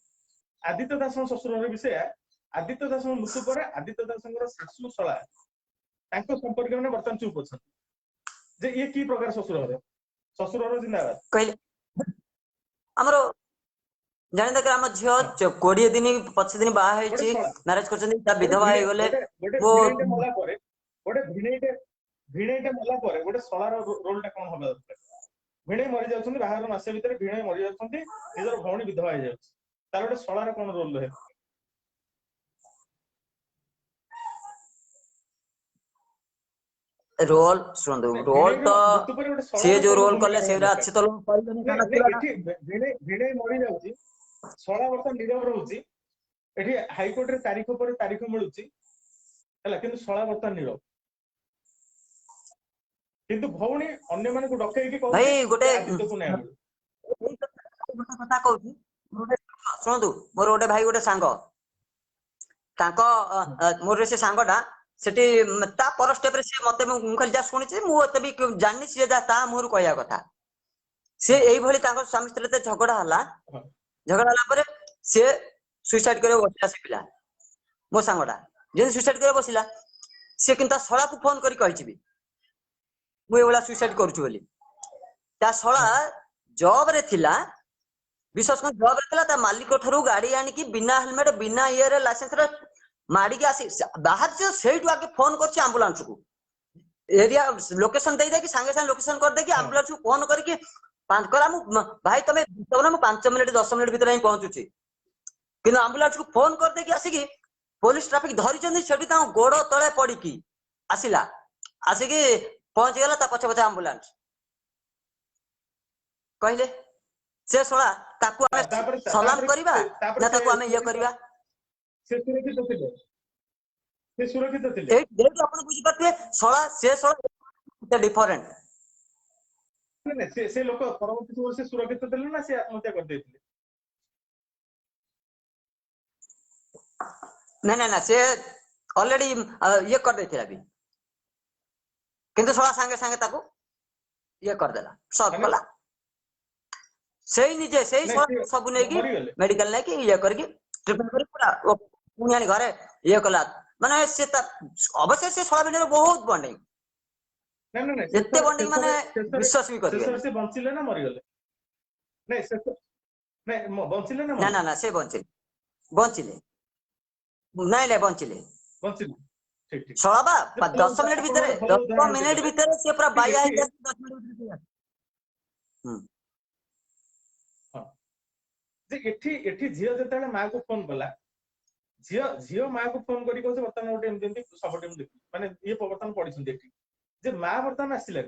Speaker 1: आदित्य दास ससुर विषय आदित्य दास मृत्यु पर आदित्य दासଙ୍କର सासु सळा तांको संपर्क में बर्तन चुप अछन जे ये की प्रकार ससुर जिंदाबाद
Speaker 2: कहले हमरो जानि देख हम झियो 20 दिन 25 दिन बाहा हेछि मैरिज करछन ता विधवा हे गले
Speaker 1: वो मला परे गोटे भिणेटे मला परे गोटे सळार रोल टा कोन होबा दरकार भिणे मरि जाउछन बाहर मासे भीतर भिणे मरि जाउछन निजर भौणी विधवा हे जाउछ तार गोटे सळार कोन रोल रहे
Speaker 2: रोल सुन रोल तो से जो रोल करले सेरा अच्छे तो लोग
Speaker 1: भिणे मरि जाउछि 16 वर्ष नीरव रहउछि एठी हाई कोर्ट रे तारीख पर तारीख मिलुछि हला किंतु 16 वर्ष नीरव किंतु भौणी अन्य माने को डकै कि कहू
Speaker 2: भाई गोटे
Speaker 1: कथा
Speaker 2: कहू सुनतु मोर गोटे भाई गोटे सांग ताको मोर से सांगटा सेठी ता पर स्टेप रे से मते मु खाली जा सुनिछि मु एते भी जाननी से जा ता मोर कहया कथा से एई भली ताको स्वामी स्त्री ते झगड़ा हला पर से सुसाइड करे बच्चा से पिला मो सांगटा जे सुसाइड कर बसिला से किंता सळा को फोन करी कहिछि भी मु एवला सुसाइड करूछु बोली ता सळा जॉब रे थिला विश्वास कर जॉब रे थिला ता मालिक ठरू गाड़ी आनी की बिना हेलमेट बिना ईयर लाइसेंस रे माडी के आसी बाहर से सेइटु आके फोन करछि एम्बुलेंस को एरिया लोकेशन दे दे कि संगे संगे लोकेशन कर दे कि एम्बुलेंस को फोन करके पांच करा मु भाई तमे तब ना 5 मिनिट 10 मिनिट भीतर ही पहुंचुछि किन एम्बुलेंस को फोन कर दे कि आसी कि पुलिस ट्रैफिक धरी चंदी सेठी ता गोड़ तळे पड़ी की आसिला आसी कि पहुंच गेला ता पछे पछे एम्बुलेंस कहले से सोळा ताकू हमें सलाम करबा ना ताकू हमें ये करबा
Speaker 1: से सुरक्षित थिले
Speaker 2: ए देखो अपन बुझी पाते सोळा से सोळा डिफरेंट
Speaker 1: नहीं से लोक परवर्ती समय से सुरक्षित थिले ना से आत्महत्या कर देथिले
Speaker 2: ना ना से ऑलरेडी ये कर देथिला भी किंतु सोळा संगे संगे ताकू ये कर देला सब कला सेही निजे सेही सब नै की मेडिकल नै की ये करके ट्रीटमेंट कर पूरा पुनियानी घरे ये कला माने से अवश्य से सोळा बिना बहुत बॉन्डिंग
Speaker 1: नहीं
Speaker 2: एते बॉन्डिंग माने विश्वास भी कर
Speaker 1: से बंचिले ना मरि गेले नहीं से नहीं बंचिले ना
Speaker 2: ना ना से बंचिले नहीं बंचिले
Speaker 1: ठीक ठीक
Speaker 2: सोळा बा 10 मिनिट भीतर 10 मिनिट भीतर से पूरा बाया है 10 मिनिट भीतर
Speaker 1: जे एठी झियो जतले मां को फोन कला झियो मां को फोन करी कहछ वर्तमान ओटे एमजेंती सब टीम देखि माने ये प्रवर्तन पड़ी छन एठी जे मां वर्तमान आसिला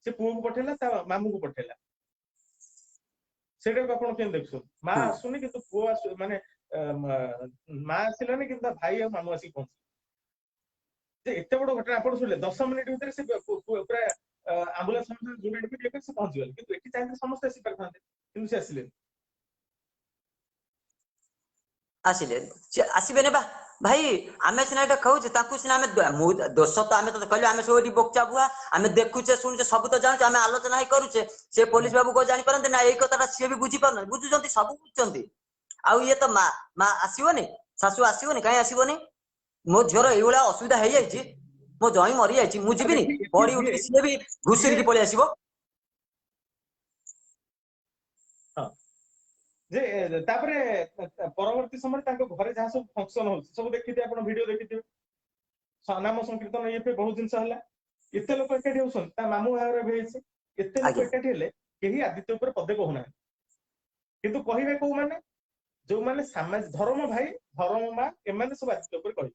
Speaker 1: से पुओ को पठेला ता मामू को पठेला सेटा को आपण केन देखछो मां आसुनी कि तो पुओ आसु माने मां आसिलानी कि भाई और मामू आसी पहुंच जे एते बड़ घटना आपण सुनले 10 मिनिट भीतर से पूरा एम्बुलेंस जोड़े भी लेके से पहुंच गेल किंतु एठी चाहे समस्त आसी परथांते किंतु से आसिले
Speaker 2: आसबे ने बा भाई आमे सिना एटा कहू ताकू सिना आमे दोष तो आमे तो कहले आमे सोडी बोकचा बुआ आमे देखुचे सुनुचे सब तो जानू आमे आलोचना ही करूचे से पुलिस बाबू को जानि परंते ना एई कथाटा से भी बुझी परन बुझुचंती सब बुझुचंती आउ ये तो मां आसीबोनी सासु आसीबोनी काई आसीबोनी मो झियोर एइला असुविधा हे जाईची मो जई मरि जाईची मु जीबिनी बॉडी उठी से भी घुसरी की पळे आसीबो
Speaker 1: जे तापरे परवर्ती समय ताको घरे जहा सब फंक्शन हो सब देखिते आपण वीडियो देखिते नाम संकीर्तन ये पे बहुत दिन हला एते लोक एकाठी होसन ता मामू भावर भेइसे एते लोक एकाठी हेले केही आदित्य ऊपर पदे कहूना किंतु कहिबे को माने जो माने समाज धर्म भाई धर्म मां एमाने सब आदित्य ऊपर कहि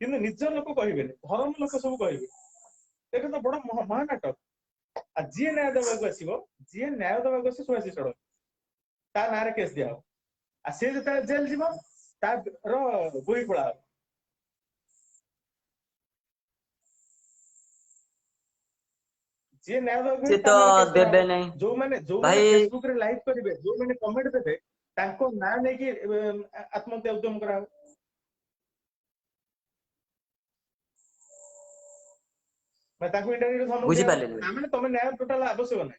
Speaker 1: किंतु निज लोक कहिबे धर्म लोक सब कहिबे एटा तो बड़ महानाटक आ जे न्याय देबाक आसीबो जे न्याय देबाक आसी सुभाषी सड़क ता नारे केस दिया आ से जता जेल जीवो ता रो गुई खोला जे न्याय
Speaker 2: से तो देबे नहीं
Speaker 1: जो माने फेसबुक रे लाइव करिवे जो माने कमेंट देबे ताको ना नै कि आत्महत्या उद्यम करा मैं ताको इंटरव्यू रे
Speaker 2: बुझी
Speaker 1: समझ
Speaker 2: पाले
Speaker 1: माने तमे न्याय टोटल आवश्यक नै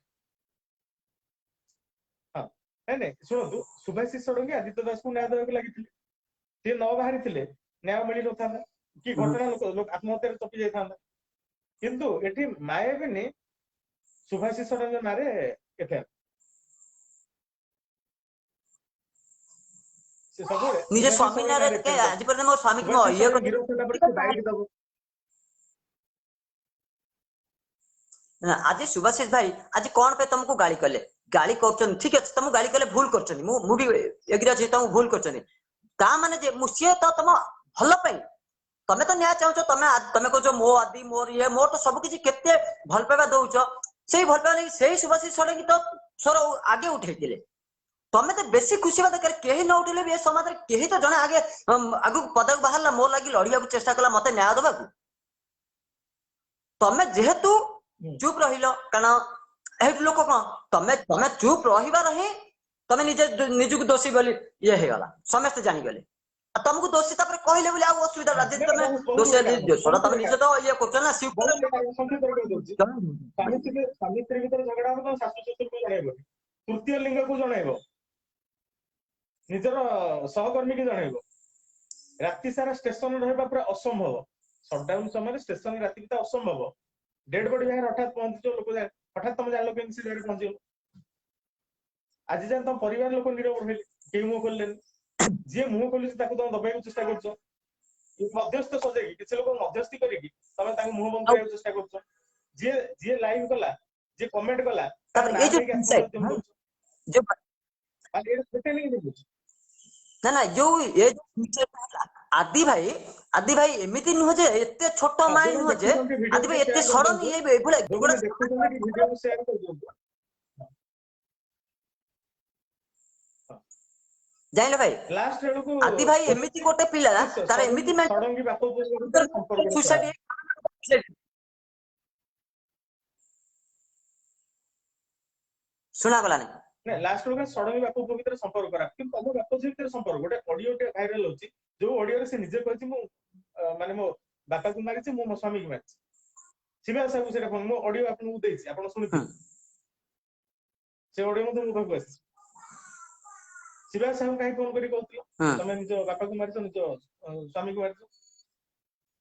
Speaker 1: नहीं शुणु सुभाषी षडंगी आदित्य दास को न्याय देवाक लगी सी न बाहरी थे न्याय मिल न था कि घटना लोक आत्महत्या चपी जाता किंतु एठी मायाबिनी सुभाषी षडंगी नारे एफआईआर से सब
Speaker 2: निजे स्वामी नारे के आज पर मो स्वामी को ये को ना आज सुभाषिष भाई आज कौन पे तुमको गाली कले गाली करछन ठीक है तुम गाली कले भूल करछन मु भी एग्री अछि तुम भूल करछन ता माने जे मुसिए तो तुम भलो पई तमे तो न्याय चाहछो तमे को जो मो आदि मोर ये मोर तो सब किछि केते भल पाबा दउछो सेही भल पाबा नहीं सेही सुभाषिष सडंगी तो स्वर आगे उठेतिले तमे तो बेसी खुशी बात कर केही न उठिले भी समाज रे केही तो जने आगे आगु पदक बाहरला मोर लागि लड़िया को चेष्टा कला मते न्याय देबा तमे जेहेतु चुप रहिलो कारण एट लोक कौन तमे तमे चुप रहिबा रही तमे निजे निजुक दोषी बोली ये हे गला समस्त जानि गले तुमको दोषी तापर कहले बोली आ असुविधा राजे तमे दोषी सोडा तमे निजे तो ये करछ ना स्वीप
Speaker 1: सामित्री भीतर झगड़ा हो तो सासु ससुर को जणाइबो तृतीय लिंग को जणाइबो निजर सहकर्मी के जणाइबो राति सारा स्टेशन रहबा पूरा असंभव सटडाउन समय स्टेशन राति बिता असंभव डेड बॉडी बाहर हठात पहुंची लोक हठात तुम जान लोग से जगह पहुंची आज जान तुम परिवार लोक नीरव रहे के मुंह खोलेन जे मुंह खोली ताको तुम दबाई चेष्टा करछो मध्यस्थ सजेगी किसी लोग मध्यस्थी करेगी तमे ताको मुंह बंद करने चेष्टा करछो जे जे लाइव कला जे कमेंट कला
Speaker 2: तापर ये जो जो
Speaker 1: माने ये बेटे नहीं देखो
Speaker 2: ना जो ये जो आदि भाई एमिति नुह जे एते छोट माइंड नुह जे आदि भाई एते सडन ये एबुला
Speaker 1: जोने देखुछन कि वीडियो को शेयर कर दियो
Speaker 2: जाइले भाई
Speaker 1: लास्ट रे को
Speaker 2: आदि भाई एमिति गोटे पिला तार एमिति में
Speaker 1: सडन की बापो संपर्क
Speaker 2: सुसाइड सुना गला
Speaker 1: नहीं लास्ट लोग सडन बापो भीतर संपर्क करा कि तम बापो भीतर संपर्क गोटे ऑडियो टे वायरल होची जो ऑडियो रे से निजे कहछि मु माने मो बापा को मारिछि मो स्वामी को मारिछि शिवा साहब से फोन मो ऑडियो आपन को देछि आपन सुनिथि से ऑडियो मो पाखु आछि शिवा साहब काहे फोन करी कहतिलो तमे निज बापा को मारिछ निज स्वामी को मारिछ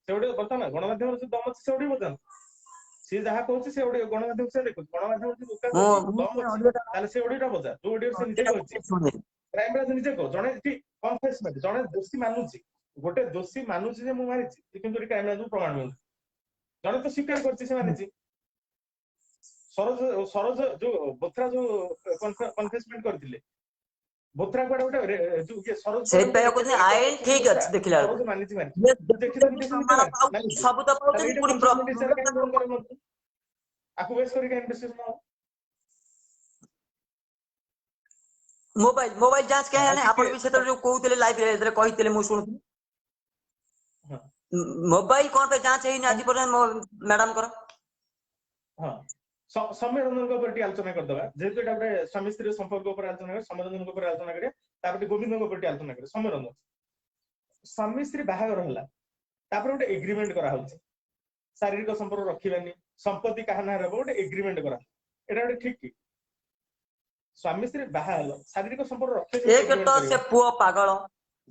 Speaker 1: से ऑडियो बता ना गणमाध्यम से दम से ऑडियो बता से जहा कहछि से ऑडियो गणमाध्यम से देखो गणमाध्यम से दुकान ताले से ऑडियो बता जो ऑडियो से निजे कहछि क्राइम ब्रांच निजे को जणे कि कन्फेसमेंट जणे दोषी मानुछि गोटे दोषी मानुछि जे मु मारिछि किंतु क्राइम ब्रांच प्रमाण मिलु जणे तो स्वीकार करछि से मानिछि सरोज जो बोथरा जो कन्फेसमेंट करथिले बोथरा कोड गोटे जो ये सरोज
Speaker 2: से पे को आईन ठीक अछि देखिला
Speaker 1: सरोज मानिछि मारि देखि
Speaker 2: सब तो पाउछ पूरी प्रॉब्लम
Speaker 1: आकु बेस करी का इन्वेस्टिगेशन
Speaker 2: मोबाइल जांच क्या है आपण भी सेतर जो कहउतले लाइव रे कहितले मु सुनु मोबाइल कोन पे जांच हेइ आज पर मैडम कर
Speaker 1: हां सम्मेलन को पर आलोचना कर दबा जेहेतु एटा गोटे स्वामी स्त्री संपर्क ऊपर आलोचना कर सम्मेलन को पर आलोचना करे तापर गोविंद को पर आलोचना करे सम्मेलन स्वामी स्त्री बाहागर होला तापर गोटे एग्रीमेंट करा होछि शारीरिक संपर्क रखिबानी संपत्ति कहा ना रहबो गोटे एग्रीमेंट करा एटा गोटे ठीक की स्वामी स्त्री बाहा हलो शारीरिक संपर्क रखे
Speaker 2: एक तो से पुओ पागल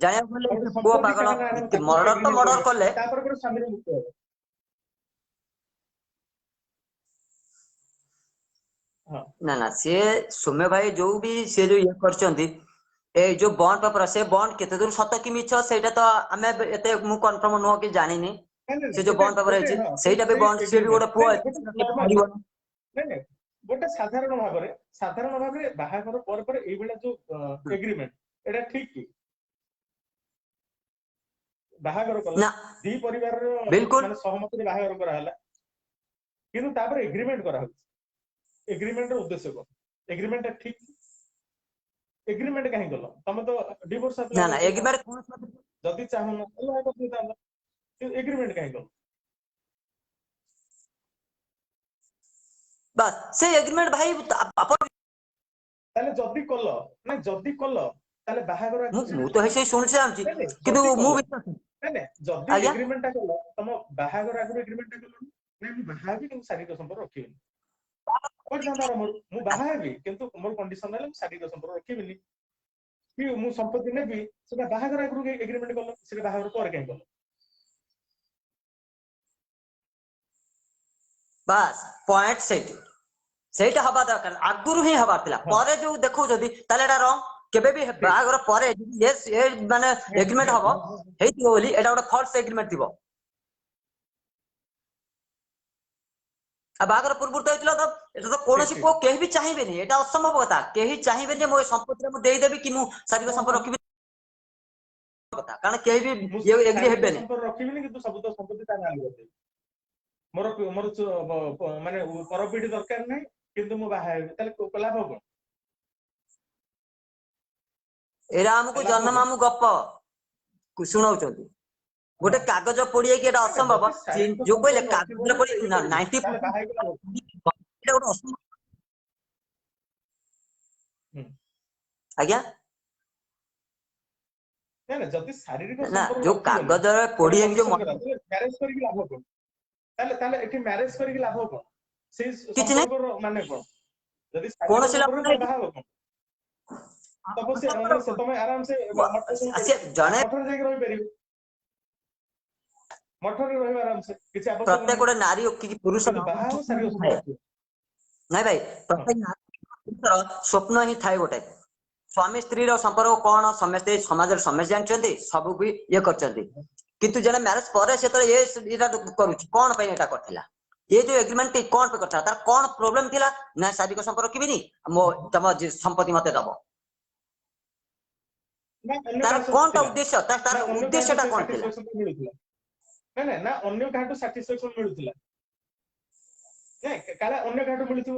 Speaker 2: जाया बोले पुओ पागल मर्डर तो मर्डर करले
Speaker 1: तापर पर स्वामी रे मुक्त हो
Speaker 2: ना ना से सुमे भाई जो भी से जो ये करचंदी ए जो बॉन्ड पेपर से बॉन्ड केते दूर सत कि मिछ सेटा तो हमें एते मु कंफर्म न हो कि जानि नि से जो बॉन्ड पेपर है सेटा भी बॉन्ड से भी गोटे पुओ
Speaker 1: नहीं गोटे साधारण भाव रे बाहागर पर एई बेला जो एग्रीमेंट एटा ठीक की बाहागर कला दी परिवार रो माने सहमति रे बाहागर करा हला किंतु तापर एग्रीमेंट करा हो एग्रीमेंट रो उद्देश्य को एग्रीमेंट ठीक एग्रीमेंट काहे गलो तमे तो डिवोर्स
Speaker 2: ना ना एग्रीमेंट
Speaker 1: जदी चाहू न अल्लाह को देता एग्रीमेंट काहे गलो
Speaker 2: बस से एग्रीमेंट भाई अपन
Speaker 1: ताले जदी कलो ना जदी कलो ताले बाहागर
Speaker 2: मु तो हे से सुन से आमची किंतु मु
Speaker 1: नहीं जदी एग्रीमेंट ता कलो तम बाहागर आगु एग्रीमेंट ता कलो नहीं मु बाहाबी किंतु शारीरिक संपर्क रखिबिनी कोन जानदार मु बाहाबी किंतु मोर कंडीशन ले शारीरिक संपर्क रखिबिनी कि मु संपत्ति नेबी सेटा बाहागर आगु एग्रीमेंट कलो सेटा बाहागर पर के कलो
Speaker 2: बस पॉइंट सेटा हबा दरकार आगुरु ही हबा थिला परे जो देखौ जदी ताले एटा रंग केबे भी बाहागर परे यस ए माने एग्रीमेंट हबो हेतियो बोली एटा गोटे फॉल्स एग्रीमेंट थिबो अब बाहागर पूर्व तो हेतिला तो एटा तो कोनोसी को केही भी चाहिबेनी एटा असंभव कथा केही चाहिबेनी मो संपत्ति रे मु देई देबी कि मु शारीरिक संपर्क रखिबी कथा कारण केही भी ये एग्री हेबेनी
Speaker 1: संपर्क रखिबिनी किंतु सब तो संपत्ति ता नाम करते मोर माने परपीडी दरकार नै किंतु मु बाहा ताले कोला भगो
Speaker 2: एरा हमको जन्म मामू गप सुनाउचंती गोटे कागज पोड़िए कि एटा असंभव जो कहले कागज पोड़ी ना 90 एटा गोटे असंभव आज्ञा
Speaker 1: ना जति शारीरिक
Speaker 2: ना जो कागज रे पोड़िए जो
Speaker 1: मैरिज करी लाभ को ताले एठी मैरिज करी लाभ को से संपर्क माने को जति
Speaker 2: कोन से लाभ
Speaker 1: नहीं बाहा को तब से तमे आराम से
Speaker 2: जने
Speaker 1: जाके रही परिबो ମଠରେ ରହିବା ଆରାମସେ କିଛି ଆବଶ୍ୟକ
Speaker 2: प्रत्येक
Speaker 1: ନାହିଁ
Speaker 2: गोटे नारी कि पुरुष
Speaker 1: କିନ୍ତୁ ବାହା ହବ ସାରିବ
Speaker 2: थाए नहीं भाई
Speaker 1: ହଁ
Speaker 2: प्रत्येक नारी स्वप्न ही थाए गोटे स्वामी स्त्री संपर्क कौन समस्ते समाज समस्ते जानते सब भी ये करछंती किंतु जने मैरिज पर से तो ये करूछ कौन पे एटा करथिला ये जो एग्रीमेंट कौन पे करथा तार कौन प्रॉब्लम थिला ना शारीरिक संपर्क किबिनी मो तम संपत्ति मते दबो
Speaker 1: ନା ଅନ୍ୟ
Speaker 2: तार
Speaker 1: କାହା ସହିତ
Speaker 2: कौन टा
Speaker 1: ଥିଲା
Speaker 2: उद्देश्य तार
Speaker 1: ନା ଅନ୍ୟ କାହାଠୁ
Speaker 2: उद्देश्यटा
Speaker 1: ସେ
Speaker 2: कौन थिला
Speaker 1: ସାଟିସ୍ଫାକ୍ସନ ମିଳୁଥିଲା ନା ନା ଅନ୍ୟ କାହାଠୁ ସାଟିସ୍ଫାକ୍ସନ ମିଳୁଥିଲା କାଳେ ଅନ୍ୟ କାହାଠୁ ମିଳୁଥିବ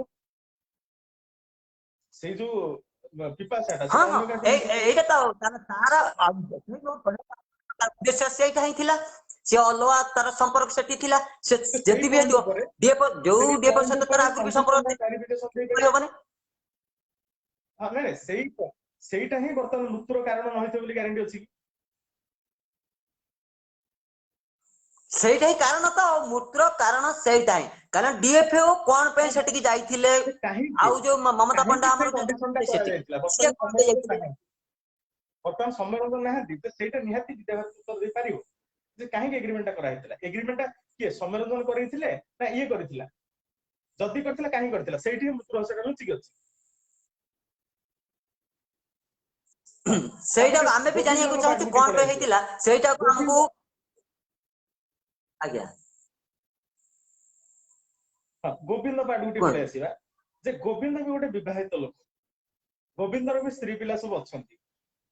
Speaker 1: ସେଇ ଯୋଉ ପିପାସାଟା
Speaker 2: हाँ
Speaker 1: ସେଟା
Speaker 2: हाँ
Speaker 1: ଅନ୍ୟ କାହାଠୁ ମିଳୁଥିବ
Speaker 2: एटा तो तार उद्देश्य सेटा ही थिला से अलवा तार संपर्क सेठी थिला से
Speaker 1: ତ ସେଇ
Speaker 2: जेति भी
Speaker 1: पॉइंट
Speaker 2: हेतु
Speaker 1: ଉପରେ
Speaker 2: डीएफ जो
Speaker 1: ସେଇ
Speaker 2: डीएफ
Speaker 1: ପଏଣ୍ଟ
Speaker 2: सहित तार
Speaker 1: ଉପରେ
Speaker 2: आगु भी
Speaker 1: ସଞ୍ଜୟ ପଣ୍ଡା
Speaker 2: संपर्क
Speaker 1: କ୍ଲାରିଫିକେସନ ଦେଇପାରିବେ
Speaker 2: होबने
Speaker 1: ହଁ ନାଇଁ ସେଇଟା ହିଁ ବର୍ତ୍ତମାନ ମୃତ୍ୟୁର କାରଣ ନ ହେଇଥିବ ବୋଲି ଗ୍ୟାରେଣ୍ଟି ଅଛି କି
Speaker 2: ସେଇଟା ହିଁ କାରଣ ତ ମୃତ୍ୟୁର କାରଣ ସେଇଟା ହିଁ କାରଣ ଡିଏଫଓ କଣ ପାଇଁ ସେଠିକି ଯାଇଥିଲେ
Speaker 1: ସେ କାହିଁକି
Speaker 2: ଆଉ ଯୋଉ ମମତା
Speaker 1: କାହିଁକି
Speaker 2: ପଣ୍ଡା
Speaker 1: ସେ
Speaker 2: ଆମର ଯୋଉ
Speaker 1: କଣ୍ଡିସନଟା
Speaker 2: ଯାଇଥିଲେ ସେଠିକି
Speaker 1: କରାଯାଇଥିଲା
Speaker 2: ସିଏ
Speaker 1: ବର୍ତ୍ତମାନ
Speaker 2: କଣ ପାଇଁ
Speaker 1: ସମୟରଞ୍ଜନ
Speaker 2: ଯାଇଥିଲେ
Speaker 1: ନାହାନ୍ତି ବର୍ତ୍ତମାନ ସମୟରଞ୍ଜନ ନାହାନ୍ତି ତ ସେଇଟା ନିହାତି ବିଦ୍ୟାଭାରତ ଉତ୍ତର ଦେଇପାରିବ ଯେ କାହିଁକି ଏଗ୍ରିମେଣ୍ଟଟା କରାଯାଇଥିଲା ଏଗ୍ରିମେଣ୍ଟଟା କିଏ ସମୟରଞ୍ଜନ କରାଇଥିଲେ ନା ଇଏ କରିଥିଲା ଯଦି କରିଥିଲା କାହିଁକି କରିଥିଲା ସେଇଠି ହିଁ ମୃତ୍ୟୁ ରହସ୍ୟଟା ଲୁଚିକି ଅଛି ହଁ
Speaker 2: ସେଇଟା
Speaker 1: ତାପରେ
Speaker 2: ଆମେ ବି ଜାଣିବାକୁ
Speaker 1: ଗୋବିନ୍ଦଙ୍କ
Speaker 2: ଚାହୁଁଛୁ
Speaker 1: ବାଡିକୁ
Speaker 2: କଣ
Speaker 1: ପଳେଇ
Speaker 2: ପାଇଁ
Speaker 1: ଆସିବା
Speaker 2: ହେଇଥିଲା ସେଇଟାକୁ ଆମକୁ
Speaker 1: ଗୋବିନ୍ଦ
Speaker 2: ଆଜ୍ଞା
Speaker 1: ହଁ ଗୋବିନ୍ଦ ବାଡିକୁ ପଳେଇ
Speaker 2: କୁହନ୍ତୁ
Speaker 1: ଆସିବା ଯେ ଗୋବିନ୍ଦ ବି ଗୋଟେ ବିବାହିତ ଲୋକ ଗୋବିନ୍ଦର ବି ସ୍ତ୍ରୀ ପିଲା ସବୁ ଅଛନ୍ତି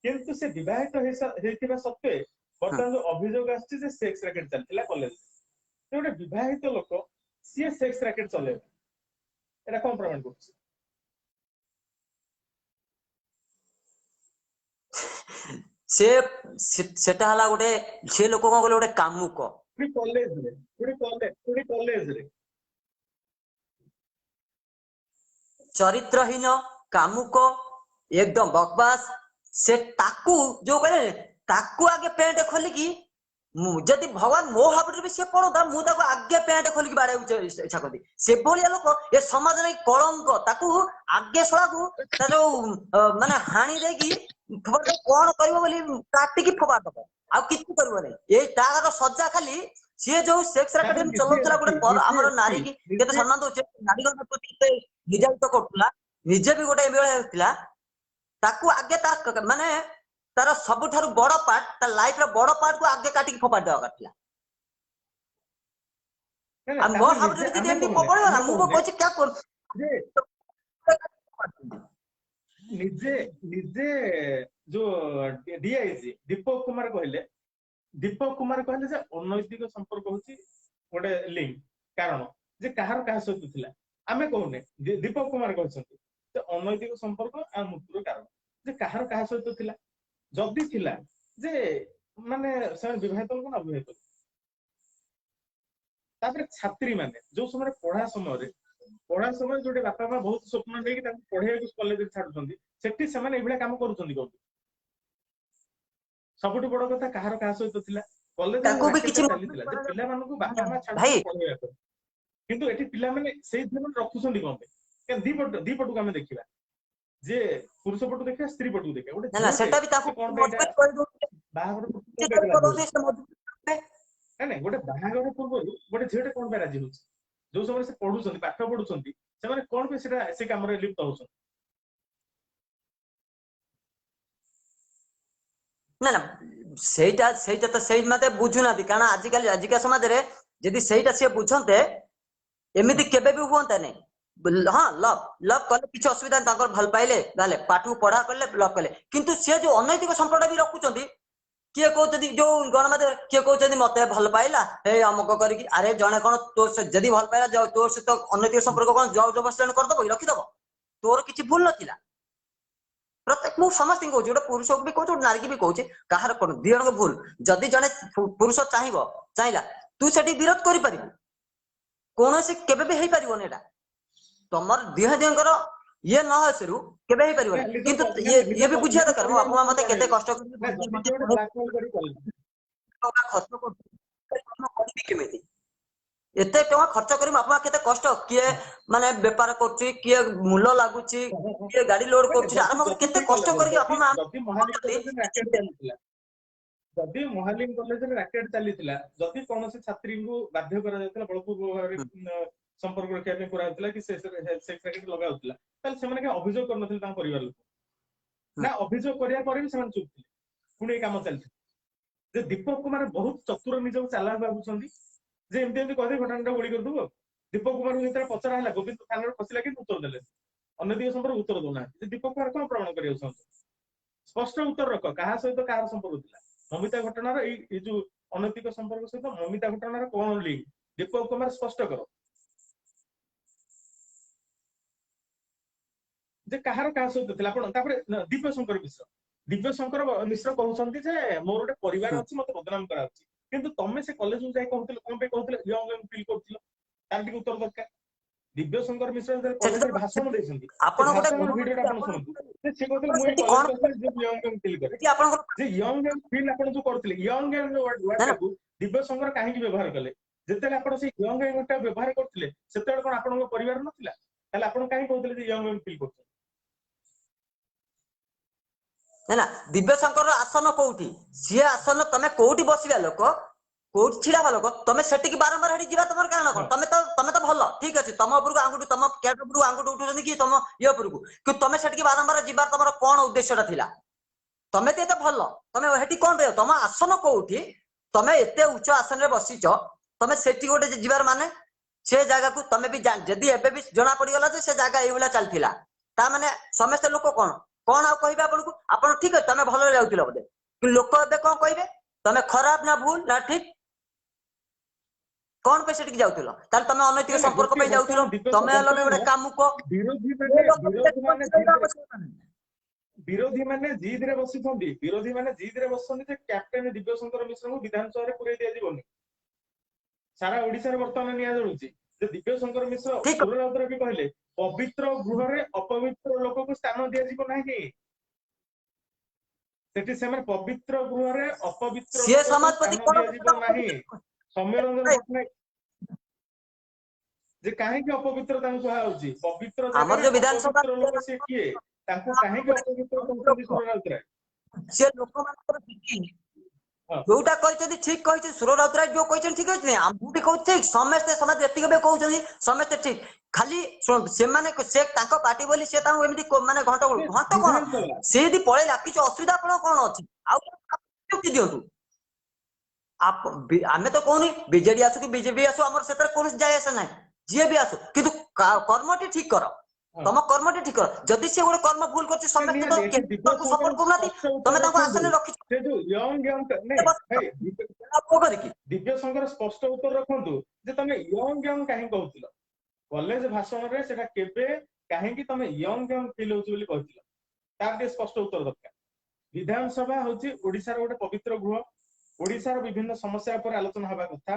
Speaker 1: କିନ୍ତୁ ସେ ବିବାହିତ ହେଇଥିବା ସତ୍ତ୍ୱେ
Speaker 2: ହଁ।
Speaker 1: ବର୍ତ୍ତମାନ ଯୋଉ ଅଭିଯୋଗ ଆସିଛି ଯେ ସେକ୍ସ ରାକେଟ ଚାଲିଥିଲା କଲେଜ ସେ ଗୋଟେ ବିବାହିତ ଲୋକ ସିଏ ସେକ୍ସ ରାକେଟ ଚଲେଇବ ଏଟା କଣ ପ୍ରମାଣ କରୁଛି
Speaker 2: ସେଟା ହେଲା ଗୋଟେ ସେ ଲୋକ କଣ କହିଲେ ଗୋଟେ କାମୁକ
Speaker 1: କଲେଜରେ
Speaker 2: ଚରିତ୍ରହୀନ କାମୁକ एकदम बकवास से ताकू जो कहले ताकू आगे पेंट खोलिकी जदि भगवान मो हाबरे भी से पड़ोता मु ताको आगे पेंट खोलिकी बाड़े इच्छा करदी से भलिया लोक ए समाज रे कलंक ताकू आगे सळाकू ता जो माने हाणी देकी कोन करबो बोली काटिकी फोबा दबो आ किछु करबो नै ए तार सजा खाली से जो सेक्स
Speaker 1: ତାପରେ
Speaker 2: रैकेट चलौतला गोटे हमर नारी की केते सम्मान दोचे नारी गण प्रति निजाइत करतला निजे भी गोटे बेळ हेतला ताकू आगे ता माने तार सबुठारु बड़ पार्ट ता लाइफ रे बड़ पार्ट को आगे काटिकी फोपाड़ देवा करतला आ मो हाबरे जदि एमडी पकड़ो ना मु कहछि क्या कर
Speaker 1: ନିଜେ ନିଜେ ଯୋଉ ଡିଆଇଜି ଦୀପକ କୁମାର କହିଲେ ଯେ ଅନୈତିକ ସମ୍ପର୍କ ହଉଛି ଗୋଟେ ଲିଙ୍କ କାରଣ ଯେ କାହାର କାହା ସହିତ ଥିଲା ଆମେ କହୁନେ ଦୀପକ କୁମାର କହିଛନ୍ତି ଯେ ଅନୈତିକ ସମ୍ପର୍କ ଆଉ ମୃତ୍ୟୁର କାରଣ ଯେ କାହାର କାହା ସହିତ ଥିଲା ଯଦି ଥିଲା ଯେ ମାନେ ସେମାନେ ବିବାହିତ ଲୋକ ନା ଅବିବାହିତ ତାପରେ ଛାତ୍ରୀ ମାନେ ଯୋଉ ସମୟରେ ପଢା ସମୟରେ ଯୋଉଟେ ବାପା ମା ବହୁତ ସ୍ୱପ୍ନ ନେଇକି ତାଙ୍କୁ ପଢେଇବାକୁ କଲେଜରେ ଛାଡୁଛନ୍ତି ସେଠି ସେମାନେ ଏଇଭଳିଆ କାମ କରୁଛନ୍ତି କୋଉଠି ସବୁଠୁ ବଡ କଥା କାହାର କାହା ସହିତ ଥିଲା କଲେଜରେ
Speaker 2: ତାକୁ ବି କିଛି
Speaker 1: ଚାଲିଥିଲା ଯେ ପିଲାମାନଙ୍କୁ ବାପା ମା
Speaker 2: ଭାଇ
Speaker 1: ଛାଡୁଛନ୍ତି ପଢେଇବାକୁ କିନ୍ତୁ ଏଠି ପିଲାମାନେ ସେଇ ଧ୍ୟାନ ରଖୁଛନ୍ତି କଣ ପାଇଁ ଦି ପଟକୁ ଆମେ ଦେଖିବା ଯେ ପୁରୁଷ ପଟୁ ଦେଖିବା ସ୍ତ୍ରୀ ପଟକୁ ଦେଖିବା ଗୋଟେ
Speaker 2: ନା ସେଟା ବି ତାକୁ
Speaker 1: କଣ
Speaker 2: ମଜବୁତ କରି ଦଉଛି
Speaker 1: ବାହାଘର ନାଇଁ ଗୋଟେ ବାହାଘର ପୂର୍ବରୁ ଗୋଟେ ଝିଅଟେ କଣ ପାଇଁ ରାଜି ହଉଛି ଯୋଉ ସମୟରେ ସେ ପଢୁଛନ୍ତି ପାଠ ପଢୁଛନ୍ତି ସେମାନେ କଣ ପାଇଁ ସେଟା ସେ କାମରେ ଲିପ୍ତ ହଉଛନ୍ତି
Speaker 2: ନା ନା ସେଇଟା ତ ସେଇ ମତେ ବୁଝୁନାହାନ୍ତି କାରଣ ଆଜିକା ସମାଜରେ ଯଦି ସେଇଟା ସିଏ ବୁଝନ୍ତେ ଏମିତି କେବେ ବି ହୁଅନ୍ତା ନାହିଁ हाँ लव कले किसी असुविधा भल पाइले पाठ पढ़ा कले लव कले किंतु सी जो अनैतिक संपर्क भी रखुचंती किए कहते जो गणमाध्यम किए कहते मत भल पाइला हे अमुक करके अरे जड़े कौन तो जदि भल पाइला तोर सहित अनैतिक संपर्क कौन जब जबरदस्ती करदब रखीदब तोर किसी भूल नथिला प्रत्येक मु समस्त कहूँ गोटे पुरुष भी कहूँ गोटे नारी भी कहूँ कहार कौन दी जन भूल जदि जड़े पुरुष चाहिला तू से विरोध कर कौन केबे भी हो पारिबोनी एटा तमर दिह दिहंकर ये न हेसरु केबे ही परिबो किंतु ये भी बुझिया दरकार मो बापा मते केते कष्ट खर्च करबी केमिति एते टका खर्च करी बापा केते कष्ट किए माने व्यापार करछि किए मूल्य लागुछि किए गाड़ी लोड करछि आराम केते कष्ट करी बापा मा
Speaker 1: जदि महालिंग कॉलेज रे रैकेट चलीथिला जदि कोनोसी छात्री को बाध्य करा जायतिला बलपूर्वक भाबरे संपर्क रखिया पे करा जायतिला कि सेक्स रैकेट लगाउतिला ताल सेमाने के अभियोग करनथिल ता परिवार लोक ना अभियोग करिया पर भी सेमान चुप थिले पुणे काम चलथि जे दीपक कुमार बहुत चतुर निजो चाला भाबुछंदी जे एमती एमती कहदे घटनाटा गुली कर दबो दीपक कुमार को जेतरा पचरा हला गोविंद थाना फसिला कि उत्तर देले अन्य दिग संपर्क उत्तर दोना दीपक कुमार कोन प्रमाण करियो स्पष्ट उत्तर रख कहा सहित कार संपर्क थिला ममिता घटनार ए जो अनैतिक संपर्क सहित ममिता घटनार कोन लिंक दीपक कुमार स्पष्ट करो जे कहार कहा सहित थिला आपण तापर दिव्य शंकर मिश्र कहउछंती जे मोर गोटे परिवार अछि मते बदनाम करा अछि किंतु तमे से कॉलेज में जाय कहउतले कोन पे कहउतले यंग यंग फील करथिलो तार टिक उत्तर दरकार दिव्य शंकर मिश्र जे कॉलेज में भाषण देछंती
Speaker 2: आपण गोटे
Speaker 1: वीडियो आपण सुनतु से कहउतले मुई कॉलेज में जे यंग यंग फील करे
Speaker 2: आपण
Speaker 1: जे यंग यंग फील आपण जो करथिले यंग यंग वर्ड को दिव्य शंकर काहे की व्यवहार कले जेतेले आपण से यंग यंग टा व्यवहार करथिले सेतेले कोन आपण परिवार नथिला ताले आपण काहे कहउतले जे यंग यंग फील करथिले
Speaker 2: ना दिव्य शंकर आसन कोठी सी आसन तमे कोठी बसिया लोक कोठी छिड़ा लोक तमे सेटिक बारंबार हडी जीवा तमर कारण कोन तमे तो भलो ठीक अछि तम ऊपर को आंगुठी तम कैट ऊपर को आंगुठी उठुछन कि तम ये ऊपर को कि तमे सेटिक बारंबार जीवा तमर कोन उद्देश्यटा थिला तमे ते भलो तमे हेटी कोन रे तम आसन कोठी तमे एते उच्च आसन रे बसिचो तमे सेटी गोटे जीवार माने से जगह को तमे भी जदी एबे भी जणा पड़ी गला जे से जगह एइबला चलथिला ता माने समस्त लोक कोन कोन आ कहबे आपन को आपन ठीक है तमे भलो जाउतिलो बोले कि लोक एबे कोन कहबे तमे खराब ना भूल ना ठीक कोन पे सेटिक जाउतिलो ताल तमे अनैतिक संपर्क पे जाउतिलो तमे हलो गोटे कामुको
Speaker 1: विरोधी माने जीद रे बसिथंदी विरोधी माने जीद रे बसथंदी जे कैप्टन दिव्य शंकर मिश्र को विधानसभा रे पुरै दिया जीवनी सारा ओडिसा रे वर्तमान निया जळुची जे दिव्य शंकर मिश्र सुरराउतर भी कहले पवित्र गृह रे अपवित्र लोक को स्थान दिया जीव नाही सेठी सेमन पवित्र गृह रे अपवित्र
Speaker 2: से समाजपति कोन
Speaker 1: दिया जीव नाही सम्मेलन पटनायक जे काहे के अपवित्र तांको कहा होची पवित्र
Speaker 2: हमर जो विधानसभा
Speaker 1: लोक से किए तांको काहे के अपवित्र कहउछंदी सुरराउतर
Speaker 2: से लोक मानकर जोटा कहते ठीक कहते सुर राउतराय जो कहते ठीक अच्छे आमु भी कहू ठीक समस्ते समाज एतिक भी कहते समस्ते ठीक खाली से माने से तांको पार्टी बोली से तांको एमती माने घंटा कोन से यदि पळेला किछ असुविधा आपण कोन अछि आउ दियंतु आप आमे तो कोनी बीजेडी आसु कि बीजेपी आसु हमर सेतर कोन जाय आसे नै जे भी आसु किंतु कर्मटी ठीक करो तम कर्मटी ठीक करो जदि से गोटे कर्म भूल करछि समस्त तो सपोर्ट करनाती तमे ताको आसन रखि
Speaker 1: से जो यंग यंग नै भाई दिव्य शंकर स्पष्ट उत्तर रखंतु जे तमे यंग यंग काहे कहउतिलो कॉलेज भाषण रे सेटा केबे काहे कि तमे यंग यंग फील होछि बोली कहतिलो तार के स्पष्ट उत्तर दरकार विधानसभा होछि ओडिसा रो गोटे पवित्र गृह ओडिसा रो विभिन्न समस्या पर आलोचना हबा कथा